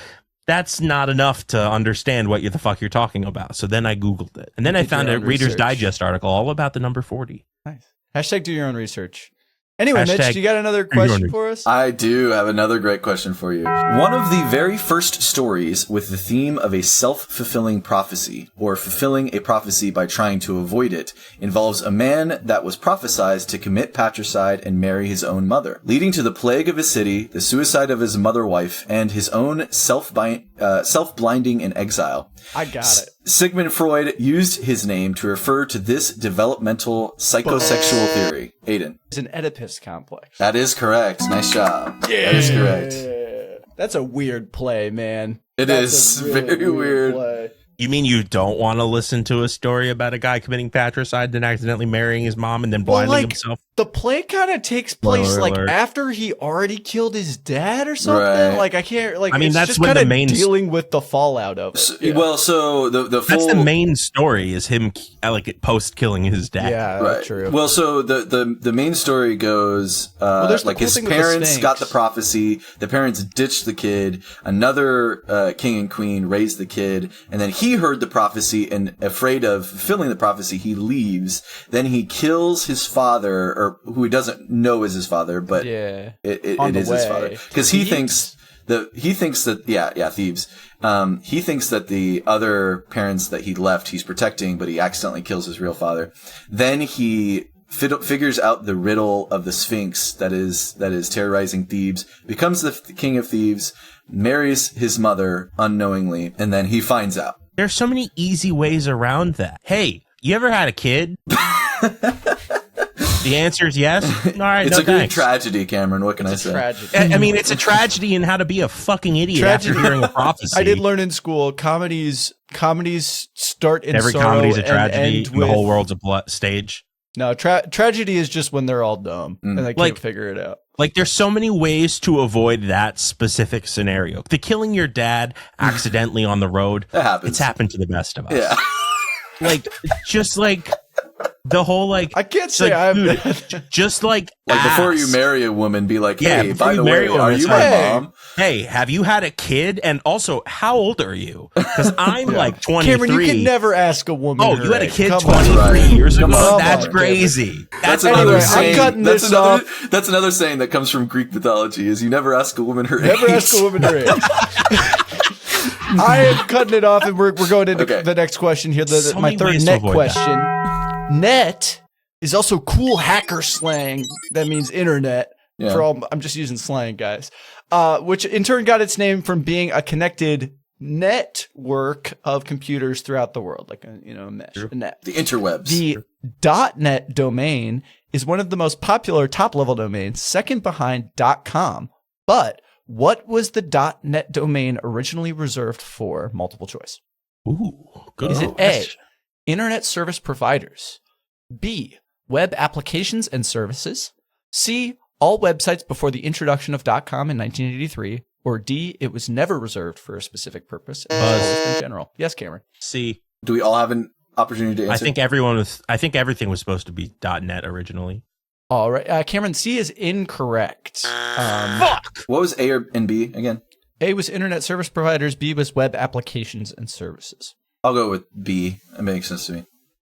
that's not enough to understand what the fuck you're talking about. So then I Googled it. And then I Did your found a own Reader's research. Digest article all about the number 40. Nice. Hashtag do your own research. Anyway, Mitch, Hashtag do you got another do your own question research. for us? I do have another great question for you. One of the very first stories with the theme of a self-fulfilling prophecy, or fulfilling a prophecy by trying to avoid it, involves a man that was prophesied to commit patricide and marry his own mother, leading to the plague of his city, the suicide of his mother-wife, and his own self-blinding and exile. I got it. Sigmund Freud used his name to refer to this developmental psychosexual theory. Aidan. It's an Oedipus complex. That is correct. Nice job. That is correct. Yeah. That's a weird play, man. It That's is a really very weird. play. You mean you don't want to listen to a story about a guy committing patricide and accidentally marrying his mom and then blinding himself? The play kind of takes place Spoiler like alert. after he already killed his dad or something. Right. Like I can't. Like I mean, it's that's just when kind the of main- dealing with the fallout of it. Yeah, Well, so the full That's the main story is him like post killing his dad. yeah, right. true. Well, so the main story goes there's the like cool his thing with the parents got the Sphinx. prophecy. The parents ditched the kid. Another king and queen raised the kid, and then he heard the prophecy and afraid of fulfilling the prophecy, he leaves. Then he kills his father, or who he doesn't know is his father, but it is his father. Because he thinks that thieves. He thinks that the other parents that he left, he's protecting, but he accidentally kills his real father. Then he figures out the riddle of the Sphinx that is terrorizing Thebes, becomes the king of Thebes, marries his mother unknowingly, and then he finds out. There's so many easy ways around that. Hey, you ever had a kid? The answer is yes. All right, it's a Greek tragedy, Cameron. What can I say? Tragedy. I mean, it's a tragedy in how to be a fucking idiot after hearing a prophecy. I did learn in school comedies start in every sorrow comedy's a tragedy. and And the whole world's a stage. No, tragedy is just when they're all dumb and they can't figure it out. Like, there's so many ways to avoid that specific scenario. The killing your dad accidentally on the road. That happens. It's happened to the best of us. Yeah. Just like the whole I can't say like, just like before you marry a woman, be like, hey, before by you the marry way, a woman, are you it's my mom? Hey, have you had a kid? And also, how old are you? Because I'm like 23. Cameron, you can never ask a woman. Oh, you had a kid Come 23 on. years ago? Come on. That's crazy. That's Anyway, another I'm saying. cutting this off. That's another saying that comes from Greek mythology: is you never ask a woman her age. Never ask a woman her age. I am cutting it off, and we're going into the next question here. So My many third ways to net avoid question. Net is also cool hacker slang that means internet. Yeah. For all, I'm just using slang, guys. Which in turn got its name from being a connected network of computers throughout the world, like a mesh, a net. The interwebs. The .net domain is one of the most popular top-level domains, second behind .com. But what was the .net domain originally reserved for? Multiple choice. Ooh, good. Is it A, internet service providers, B, web applications and services, C, all websites before the introduction of .com in 1983, or D, it was never reserved for a specific purpose and was always in general? Yes, Cameron. C. Do we all have an opportunity to answer? I think everything was supposed to be .net originally. All right, Cameron, C is incorrect. Fuck. What was A and B again? A was internet service providers, B was web applications and services. I'll go with B. It makes sense to me.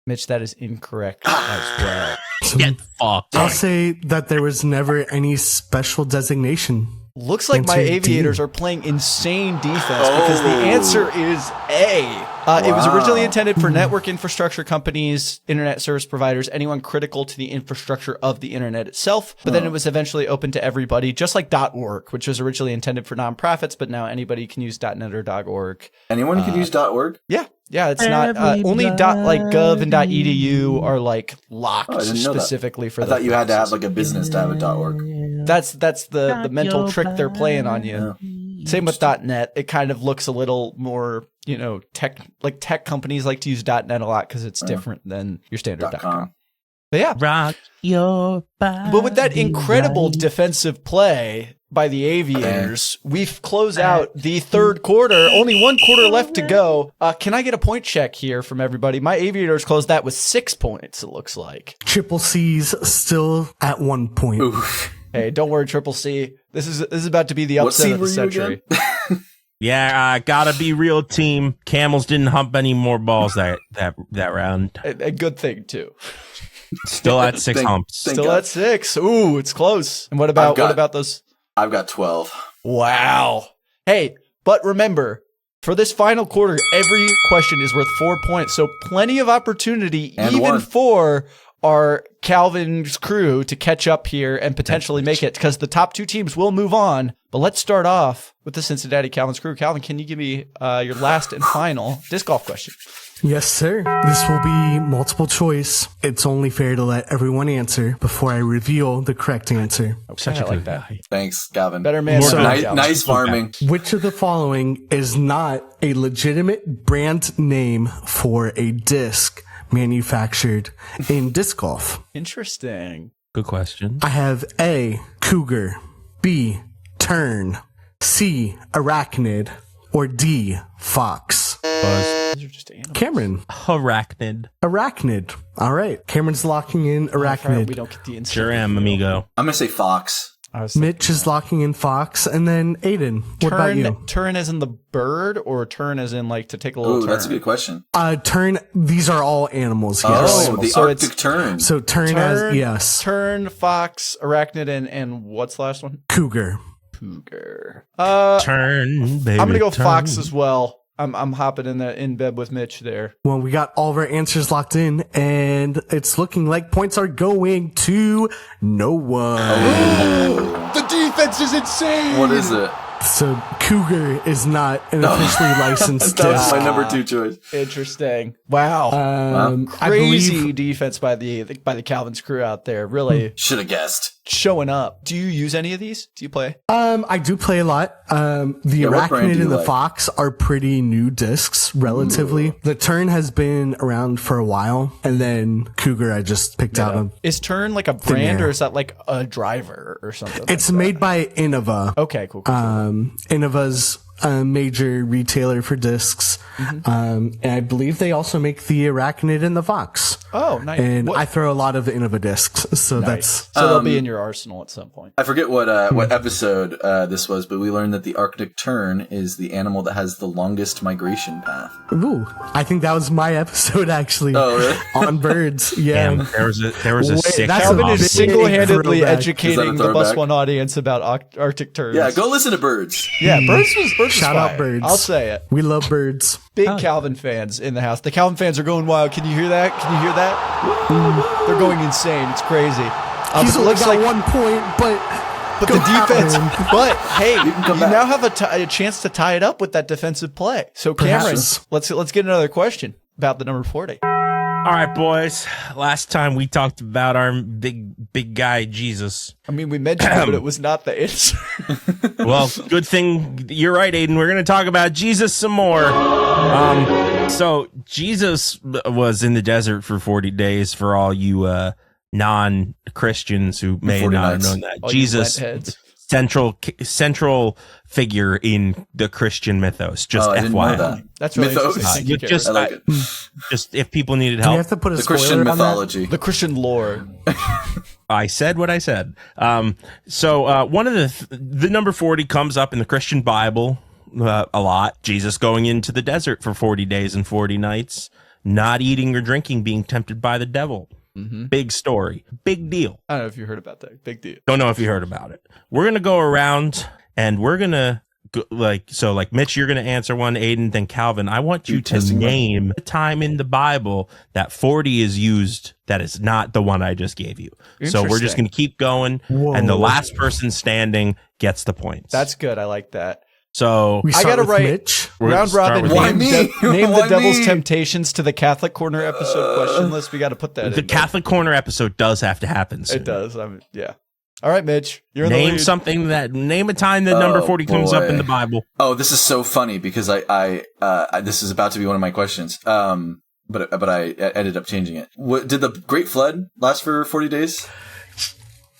Mitch, that is incorrect as well. Get fucked. I'll say that there was never any special designation. Looks like my Answer aviators D. are playing insane defense because the answer is A. It was originally intended for network infrastructure companies, internet service providers, anyone critical to the infrastructure of the internet itself. But then it was eventually open to everybody, just like .org, which was originally intended for nonprofits, but now anybody can use .net or .org. Anyone can use .org? Yeah, it's not only .gov and .edu are like locked specifically for. I thought you had to have like a business to have a .org. That's the mental trick they're playing on you. Yeah. Same with .net. It kind of looks a little more, tech companies like to use .net a lot because it's different than your standard .com. But yeah, rock your body. But with that incredible defensive play by the Aviators, we close out the third quarter. Only one quarter left to go. Can I get a point check here from everybody? My Aviators closed that with 6 points, it looks like. Triple C's still at 1 point. Oof. Hey, don't worry, Triple C. This is about to be the upset of the century. Yeah, gotta be real, team. Camels didn't hump any more balls that round. A good thing too. Still at 6 humps. Still at 6. Ooh, it's close. And what about those? I've got 12. Wow. Hey, but remember, for this final quarter, every question is worth 4 points. So plenty of opportunity, and even one. for our Calvin's crew to catch up here and potentially make it, because the top two teams will move on. But let's start off with the Cincinnati Calvin's crew. Calvin, can you give me your last and final disc golf question? Yes, sir. This will be multiple choice. It's only fair to let everyone answer before I reveal the correct answer. Okay, I like that. Thanks, Gavin. Better man. Nice farming. Which of the following is not a legitimate brand name for a disc manufactured in disc golf? Interesting. Good question. I have A, Cougar, B, Tern, C, Arachnid, or D, Fox. These are just animals. Cameron. Arachnid. All right. Cameron's locking in Arachnid. We don't get the instant. Sure am, amigo. I'm going to say Fox. Mitch is locking in fox, and then Aidan. What about you? Turn as in the bird, or turn as in like to take a little turn? That's a good question. Tern. These are all animals. Yes. Oh, the Arctic tern. So tern as yes. Tern, fox, arachnid, and what's the last one? Cougar. Turn, baby. I'm gonna go turn. fox as well. I'm hopping in bed with Mitch there. Well, we got all of our answers locked in, and it's looking like points are going to no one. The defense is insane. What is it? So Cougar is not an officially licensed That was disc. my number 2 choice. Interesting. Wow. I Crazy believe defense by the Calvin's crew out there. Really Should have guessed. showing up. Do you use any of these? Do you play? I do play a lot. The what brand Arachnid do you and the like? Fox are pretty new discs, relatively. Ooh. The Tern has been around for a while, and then Cougar I just picked out of. Is Turn like a brand, air. or is that like a driver or something? It's made by Innova. Okay, cool. Innova's a major retailer for discs. And I believe they also make the Arachnid and the Fox. Oh, nice. And What- I throw a lot of Innova discs, so Nice. that's So they'll be in your arsenal at some point. I forget what episode this was, but we learned that the Arctic tern is the animal that has the longest migration path. ooh. I think that was my episode actually. Oh, really? On birds. Yeah. Damn, there was a Wait, sick. that's Calvin a is big single-handedly throwback. educating Is that the a Bus throwback? One audience about Arctic terns. Yeah, go listen to birds. Yeah, birds was Shout out fire. birds. I'll say it. We love birds. Big Calvin fans in the house. The Calvin fans are going wild. Can you hear that? Can you hear that? They're going insane. It's crazy. He's It only looks got like 1 point, but the defense. Calvin. But hey, you come back. now have a chance to tie it up with that defensive play. So Cameron, Perhaps. let's get another question about the number 40. All right, boys. Last time we talked about our big guy Jesus. I mean, we mentioned it, but it was not the answer. Well, good thing you're right, Aidan. We're going to talk about Jesus some more. So Jesus was in the desert for 40 days for all you non-Christians who may 40 not have nights. known that. All you Jesus, Lentheads. central figure in the Christian mythos. Just Oh, I didn't know FYI. that. That's really Mythos. interesting. Thank you, You just- I like it. Just if people needed do we help. have to put a The spoiler Christian on that? mythology. The Christian lore. I said what I said. So one of the number 40 comes up in the Christian Bible a lot. Jesus going into the desert for 40 days and 40 nights, not eating or drinking, being tempted by the devil. Big story. Big deal. I don't know if you heard about that. Big deal. Don't know if you heard about it. We're going to go around and we're going to like Mitch, you're going to answer one, Aidan, then Calvin. I want you to testing me? name a time in the Bible that 40 is used that is not the one I just gave you. So we're just Interesting. going to keep going, Whoa. and the last person standing gets the points. That's good. I like that. so We I start gotta with write Mitch. We're gonna round start robin. with Why Name, me? name the Why Devil's me? Temptations to the Catholic Corner episode question list. We got to put that the in. Catholic Corner episode does have to happen soon. It does. Yeah. All right, Mitch. You're in the Name lead. something name a time that number 40 comes up boy. in the Bible. Oh, this is so funny because I this is about to be one of my questions. But I ended up changing it. Did the Great Flood last for 40 days?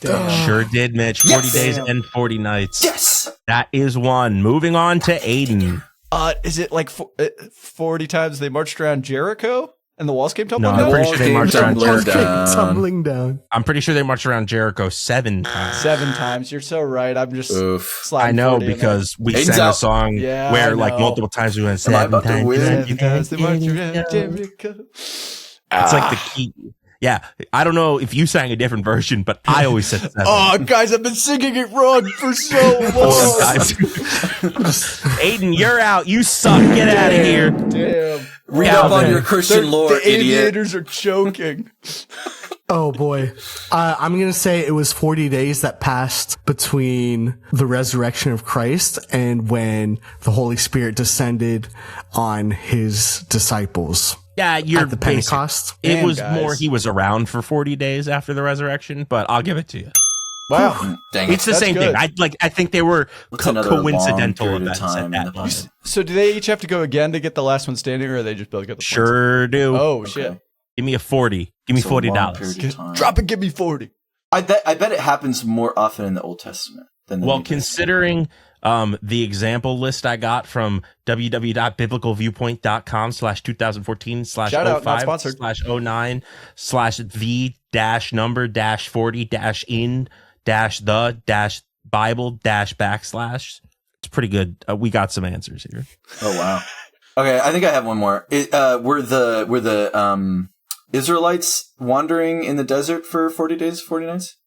Sure did, Mitch. 40 Yes. days and 40 nights. Yes. That is one. Moving on to Aidan. Is it like 40 times they marched around Jericho and the walls came No, tumbling I'm down? pretty sure they marched around tumbling Jericho. down. Tumbling down. I'm pretty sure they marched around Jericho 7 times. 7 times. You're so right. I'm just Oof. sliding I know 40 in there. because we Aiden's sang a out. song Yeah, where I like know. multiple times we went Am I 7 about to times. win? 7 times they marched around Jericho. It's like the key. Yeah, I don't know if you sang a different version, but I always said 7. Oh, guys, I've been singing it wrong for so 4 long. times. Aidan, you're out. You suck. Get out of here. Damn. Read up on Calvin. your Christian lore, the idiot. aviators are choking. Oh boy. I'm going to say it was 40 days that passed between the resurrection of Christ and when the Holy Spirit descended on his disciples Yeah, you're at the basic. Pentecost. It Damn, was guys. more he was around for 40 days after the resurrection, but I'll give it to you. Wow. Dang it. It's the That's same good. thing. I think they were What's another long coincidental period of events time at in that the time. Bible? So do they each have to go again to get the last one standing, or are they just both get the points? Sure do. Oh, shit. Okay. Give me a 40. Give me It's a long $40. period of time. Drop and give me 40. I bet it happens more often in the Old Testament than the Well, New Testament. considering the example list I got from Shout out, not sponsored. www.biblicalviewpoint.com/2014/05/09/the-number-40-in Bible / backslash. It's pretty good. We got some answers here. Oh wow. Okay, I think I have one more. Were the Israelites wandering in the desert for 40 days, 40 nights?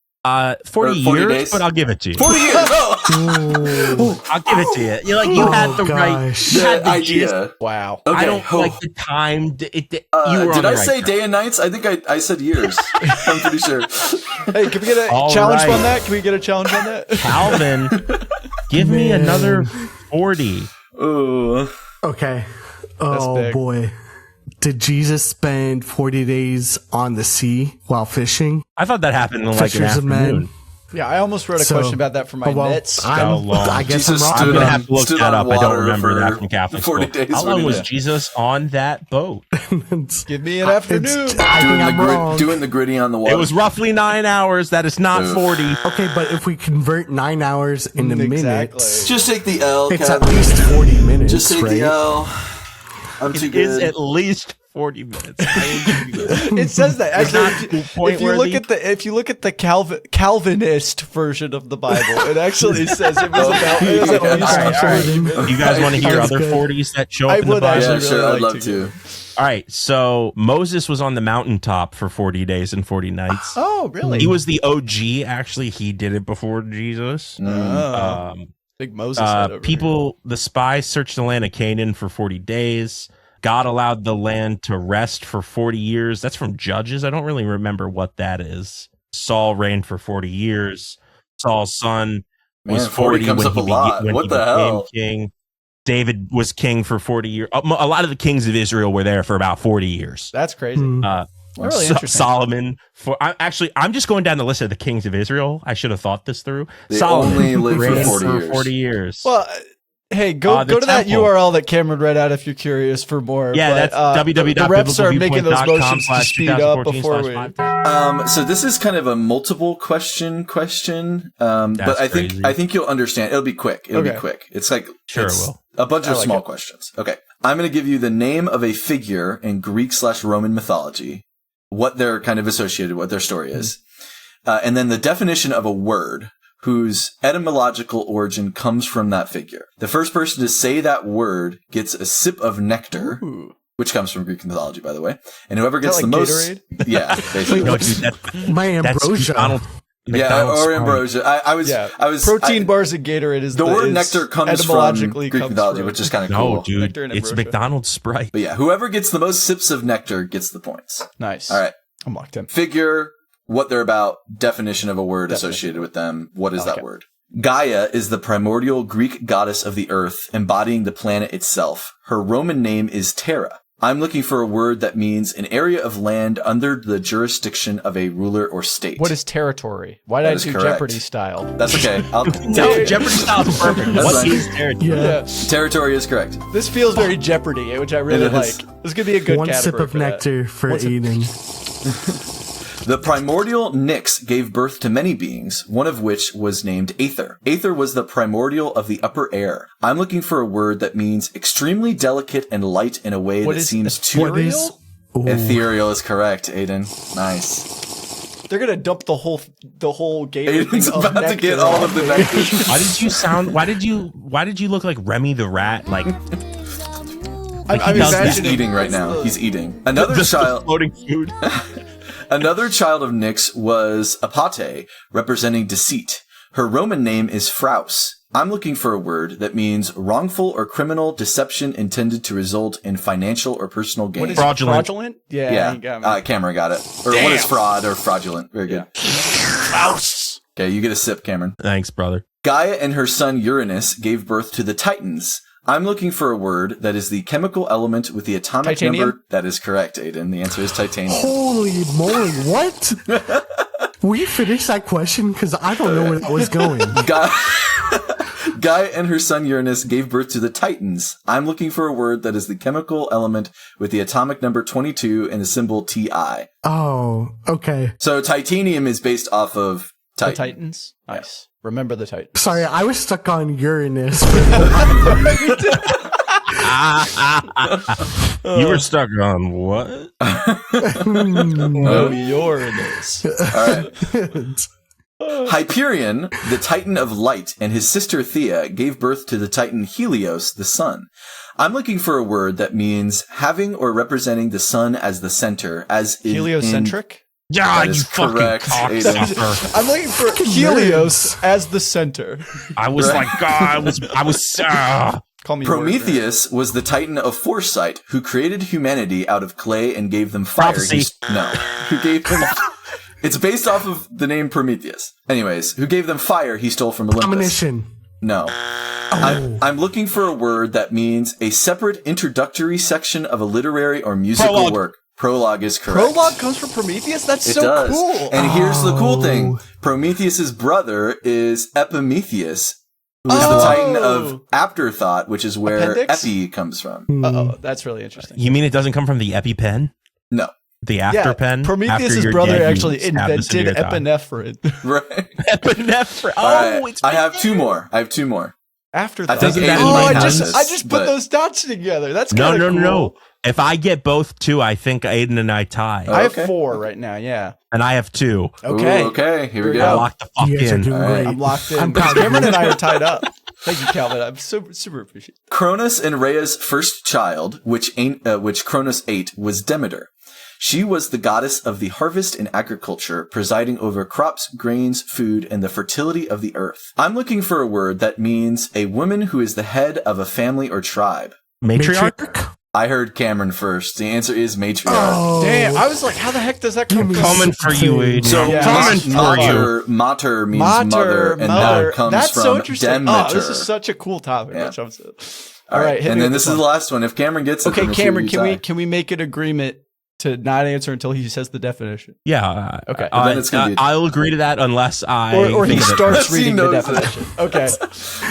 40 years, days? But I'll give it to you. 40 years. Oh. I'll give it to you. You had the right idea. Gist. Wow. Okay. I don't like the time. You were did I say day and nights? I think I said years. I'm pretty sure. Hey, can we get a challenge on that? Can we get a challenge on that? Calvin, give me another 40. Ooh. Okay. Oh boy. Did Jesus spend 40 days on the sea while fishing? I thought that happened in like an afternoon. Yeah, I almost wrote a question about that for my nits. I guess Jesus I'm going to have to look that up. I don't remember that from Catholic 40 school. days. How long was Jesus on that boat? Give me an afternoon. Doing the gritty on the water. It was roughly 9 hours. That is not 40. Okay, but if we convert 9 hours into minutes, just take the L. It's at least 40 minutes. Just take the L. I'm too good. It is at least 40 minutes. It says that. Actually, if you look at the Calvinist version of the Bible, it actually says it was about at least 40 minutes. You guys want to hear other 40s that show up in the Bible? Yeah, sure. I'd love to. All right, so Moses was on the mountaintop for 40 days and 40 nights. Oh, really? He was the OG. Actually, he did it before Jesus. Big Moses head over here. The spies searched the land of Canaan for 40 days. God allowed the land to rest for 40 years. That's from Judges. I don't really remember what that is. Saul reigned for 40 years. Saul's son was 40 comes when up a lot. When what he the became hell? king. David was king for 40 years. A lot of the kings of Israel were there for about 40 years. That's crazy. Really interesting. Solomon. I'm just going down the list of the kings of Israel. I should have thought this through. They Solomon only lived reigned for 40 years. Well, hey, go to that URL that Cameron read out if you're curious for more. Yeah, that's www. The reps are making those motions to speed up before we. So this is kind of a multiple question, but I think you'll understand. It'll be quick. It'll be quick. It's like it will. A bunch of small questions. Okay, I'm going to give you the name of a figure in Greek/Roman mythology, what they're kind of associated, what their story is, and then the definition of a word whose etymological origin comes from that figure. The first person to say that word gets a sip of nectar, which comes from Greek mythology, by the way. And whoever gets the most, Gatorade? Yeah, basically. My ambrosia. Or ambrosia. I was protein bars and Gatorade is the word nectar comes from Greek mythology, which is kind of cool. No, dude, it's McDonald's Sprite. But yeah, whoever gets the most sips of nectar gets the points. Nice. All right, I'm locked in. Figure, what they're about, definition of a word associated with them. What is that word? Gaia is the primordial Greek goddess of the earth, embodying the planet itself. Her Roman name is Terra. I'm looking for a word that means an area of land under the jurisdiction of a ruler or state. What is territory? Why did I do correct. Jeopardy style? That's okay. No, Jeopardy style is perfect. What is territory? Yeah. Territory is correct. This feels very Jeopardy, which I really like. This could be a good one category sip of nectar for Aidan. The primordial Nyx gave birth to many beings, one of which was named Aether. Aether was the primordial of the upper air. I'm looking for a word that means extremely delicate and light in a way that seems too... Ethereal is correct, Aidan. Nice. They're gonna dump the whole game. Aidan's about to get all of the nectar. Why did you look like Remy the Rat? Like he's eating right now. He's eating. Another child... floating food. Another child of Nyx was Apate, representing deceit. Her Roman name is Fraus. I'm looking for a word that means wrongful or criminal deception intended to result in financial or personal gain. What is fraudulent? Yeah. You got me. Cameron got it. Or what is fraud or fraudulent? Very good. Fraus. Okay, you get a sip, Cameron. Thanks, brother. Gaia and her son Uranus gave birth to the Titans. I'm looking for a word that is the chemical element with the atomic number. That is correct, Aidan. The answer is titanium. Holy moly, what? Will you finish that question? Because I don't know where that was going. Gaia and her son Uranus gave birth to the Titans. I'm looking for a word that is the chemical element with the atomic number 22 and the symbol Ti. Oh, okay. So titanium is based off of Titan. The Titans? Nice. Yeah. Remember the Titans. Sorry, I was stuck on Uranus. You were stuck on what? Oh, Uranus. All right. Hyperion, the Titan of Light, and his sister Thea gave birth to the Titan Helios, the sun. I'm looking for a word that means having or representing the sun as the center, as in Heliocentric? Yeah, That you is fucking correct, cocksucker. I'm looking for Helios as the center. I was like, God, I was. Call me Prometheus was the Titan of Foresight who created humanity out of clay and gave them fire. Prophecy. Who gave them... It's based off of the name Prometheus. Anyways, who gave them fire he stole from Olympus. Premonition. No. I'm looking for a word that means a separate introductory section of a literary or musical work. Prologue is correct. Prologue comes from Prometheus? That's It so does. cool. And here's the cool thing. Prometheus's brother is Epimetheus, who is the Titan of Afterthought, which is where Appendix? Epi comes from. Uh-oh, that's really interesting. You mean it doesn't come from the EpiPen? No. The Afterpen? Prometheus's After you're brother dead, you actually stab this into invented your thigh. epinephrine. Right. Epinephrine. All Oh, right. it's I have two more. After I think that. Aidan Oh, might I have just this, put but- those dots together. That's no, kind no, of cool. no. If I get both two, I think Aidan and I tie. I have Okay. 4 right now, yeah. And I have 2. Okay. Ooh, okay. Here we we I go. locked the fuck You guys are in. doing All right. great. I'm locked in. I'm Because proud of Cameron you. and I are tied up. Thank you, Calvin. I'm super appreciative. Cronus and Rhea's first child, which Cronus ate, was Demeter. She was the goddess of the harvest and agriculture, presiding over crops, grains, food, and the fertility of the earth. I'm looking for a word that means a woman who is the head of a family or tribe. Matriarch? I heard Cameron first. The answer is matriarch. Oh, Damn, I was like, how the heck does that come from? Coming for you, Aidan. So Yeah. Coming for you. mater means Mater, mother, and mother. that comes That's from so interesting. Demeter. Oh, this is such a cool topic. Yeah. Which I'm so... All right, hit and me then with this is the last one. If Cameron gets it, Okay, then we'll see Cameron, who you tie. can we make an agreement to not answer until he says the definition? Yeah. Okay. But then it's gonna be- I'll agree to that unless I. Or he think of it. starts He reading the knows it. definition. Okay.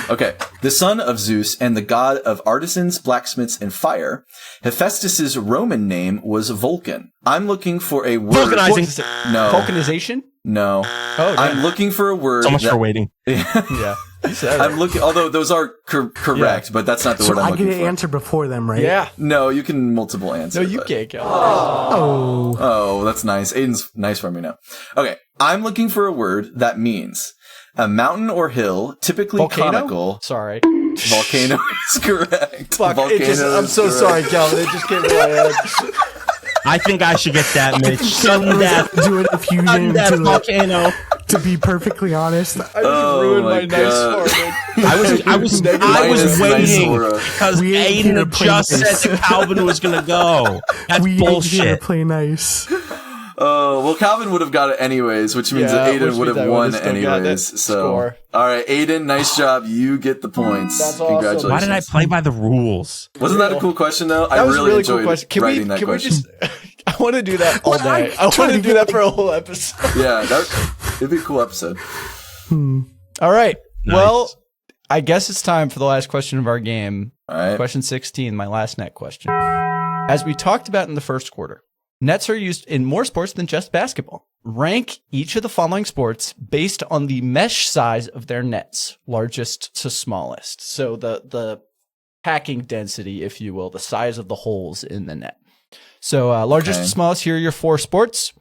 Okay. The son of Zeus and the god of artisans, blacksmiths, and fire, Hephaestus's Roman name was Vulcan. I'm looking for a word. Vulcanizing. No. Vulcanization? No. Oh, I'm looking for a word. So much that- for waiting. yeah. You said I'm it. looking, although those are correct, but that's not the So word I'm I looking get to for. answer before them, right? Yeah. No, you can multiple answer. No, you but- can't, Calvin. Oh. Oh, that's nice. Aiden's nice for me now. Okay. I'm looking for a word that means a mountain or hill, typically Volcano? conical. Sorry. Volcano is correct. Fuck, Volcano I'm is so correct. sorry, Calvin. It just came to my head. I think I should get that, Mitch. Sudden death. Doing a fusion Sudden death to, volcano. to be perfectly honest. I just Oh ruined my my nice God. farting. I was Minus waiting Nice because We ain't Aidan here had to play just nice. said that Calvin was gonna go. That's We ain't here to bullshit. play nice. Oh, well, Calvin would have got it anyways, which means Yeah, that Aidan which would means I have would've won still gotten anyways. it. So, Score. all right, Aidan, nice job. You get the points. That's awesome. Congratulations. Why did I play by the rules? Wasn't that a cool question, though? That was a really enjoyed cool question. Can writing we that question. just... I want to do that all day. I want to do that for a whole episode. Yeah, it'd be a cool episode. All right. Nice. Well, I guess it's time for the last question of our game. All right. Question 16, my last net question. As we talked about in the first quarter, nets are used in more sports than just basketball. Rank each of the following sports based on the mesh size of their nets, largest to smallest. So the packing density, if you will, the size of the holes in the net. So largest to smallest, here are your 4 sports: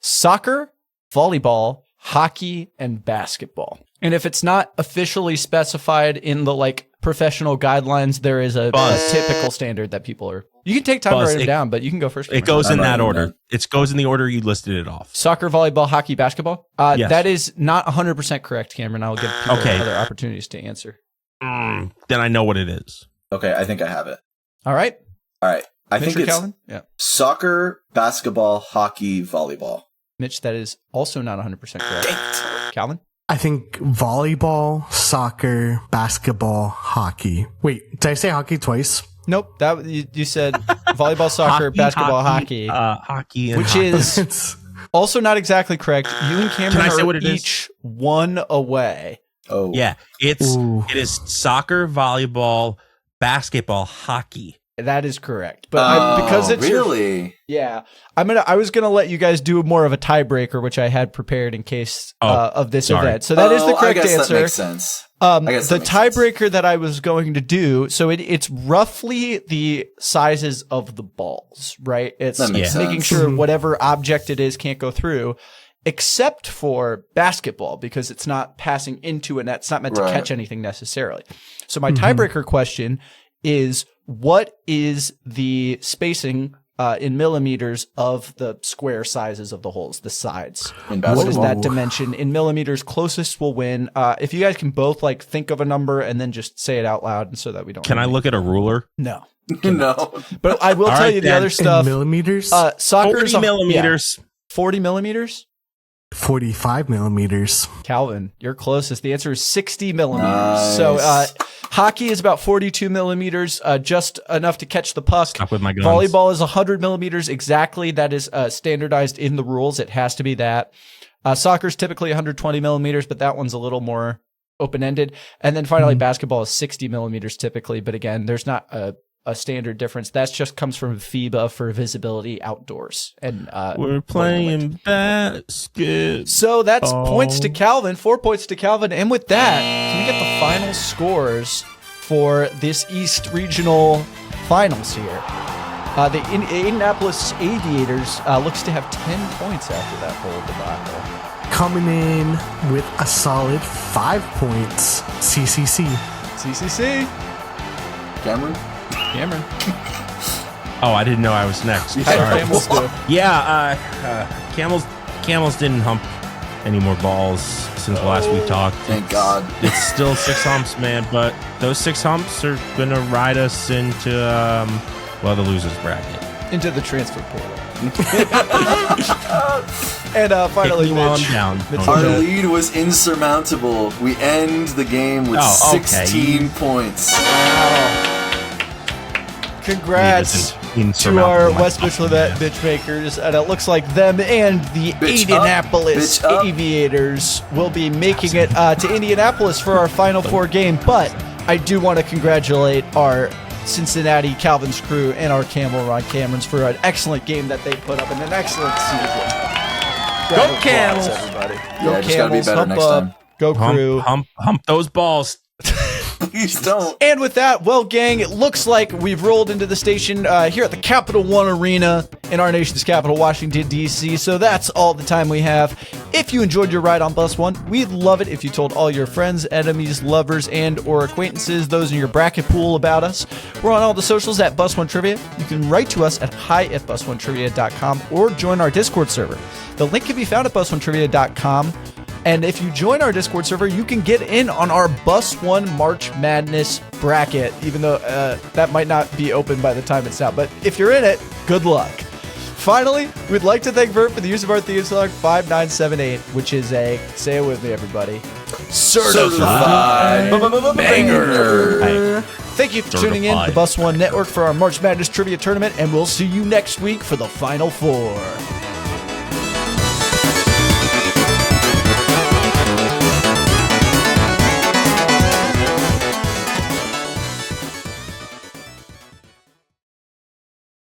soccer, volleyball, hockey, and basketball. And if it's not officially specified in the professional guidelines, there is a typical standard that people are. You can take time to write them down, but you can go first. It goes in I'm that writing order. them It goes in the order you listed it off. Soccer, volleyball, hockey, basketball. Yes. That is not 100% correct, Cameron. I'll give people Okay. other opportunities to answer. Then I know what it is. Okay, I think I have it. All right. All right. I Mitch think or it's Calvin? Yeah. soccer, basketball, hockey, volleyball. Mitch, that is also not 100% correct. Calvin? I think volleyball, soccer, basketball, hockey. Wait, did I say hockey twice? Nope. That you said volleyball, soccer, Hockey, basketball, hockey. Hockey, and Which hockey. is It's also not exactly correct. You and Cameron Can I say are what it is? each 1 away. Oh, Yeah, it is soccer, volleyball, basketball, hockey. That is correct. But because it's your- really. yeah, I was gonna let you guys do more of a tiebreaker, which I had prepared in case of this sorry. event. So that is the correct I guess answer. That makes sense. guess The that makes sense. tiebreaker that I was going to do, so it's roughly the sizes of the balls, right? It's That makes making sense. sure whatever object it is can't go through. except for basketball, because it's not passing into a net. It's not meant to catch anything necessarily. So my tiebreaker question is, what is the spacing in millimeters of the square sizes of the holes, the sides? What is that dimension in millimeters? Closest will win. If you guys can both like think of a number and then just say it out loud, so that we don't. Can I look at a ruler? No. No. But I will tell you the other stuff. In millimeters? Soccer's 40 millimeters. 40 millimeters? 45 millimeters. Calvin, you're closest. The answer is 60 millimeters. Nice. So hockey is about 42 millimeters, just enough to catch the puck. Stop with my guns. Volleyball is 100 millimeters exactly. That is standardized in the rules. It has to be that. Soccer is typically 120 millimeters, but that one's a little more open-ended. And then finally, basketball is 60 millimeters typically. But again, there's not a standard difference. That just comes from FIBA for visibility outdoors. And we're playing basket. So that's points to Calvin, 4 points to Calvin. And with that, can we get the final scores for this East Regional Finals here? The Indianapolis Aviators looks to have 10 points after that whole debacle. Coming in with a solid 5 points, CCC. CCC. Cameron? Oh, I didn't know I was next. Sorry. Camels do. Yeah, Camels didn't hump any more balls since the last we talked. Thank God. It's still 6 humps, man, but those 6 humps are going to ride us into, the loser's bracket. Into the transfer portal. And finally, Mitch. Our lead was insurmountable. We end the game with 16 points. Wow. Congrats to our West Mitchell-Levette bitch makers. And it looks like them and the Indianapolis Aviators will be making it to Indianapolis for our Final Four game. But I do want to congratulate our Cincinnati Calvin's crew and our Camel Ron Camerons for an excellent game that they put up and an excellent season. Go Camels, everybody! Go Camels! Gotta be better next time. Go crew! Hump those balls. Please don't. And with that, well, gang, it looks like we've rolled into the station here at the Capital One Arena in our nation's capital, Washington, D.C. So that's all the time we have. If you enjoyed your ride on Bus One, we'd love it if you told all your friends, enemies, lovers, and or acquaintances, those in your bracket pool, about us. We're on all the socials at Bus One Trivia. You can write to us at hi@busonetrivia.com or join our Discord server. The link can be found at busonetrivia.com. And if you join our Discord server, you can get in on our Bus One March Madness bracket, even though that might not be open by the time it's out. But if you're in it, good luck. Finally, we'd like to thank Vert for the use of our theme song 5978, which is a, say it with me, everybody, certified banger. Thank you for tuning in to the Bus One Network for our March Madness Trivia Tournament, and we'll see you next week for the Final Four.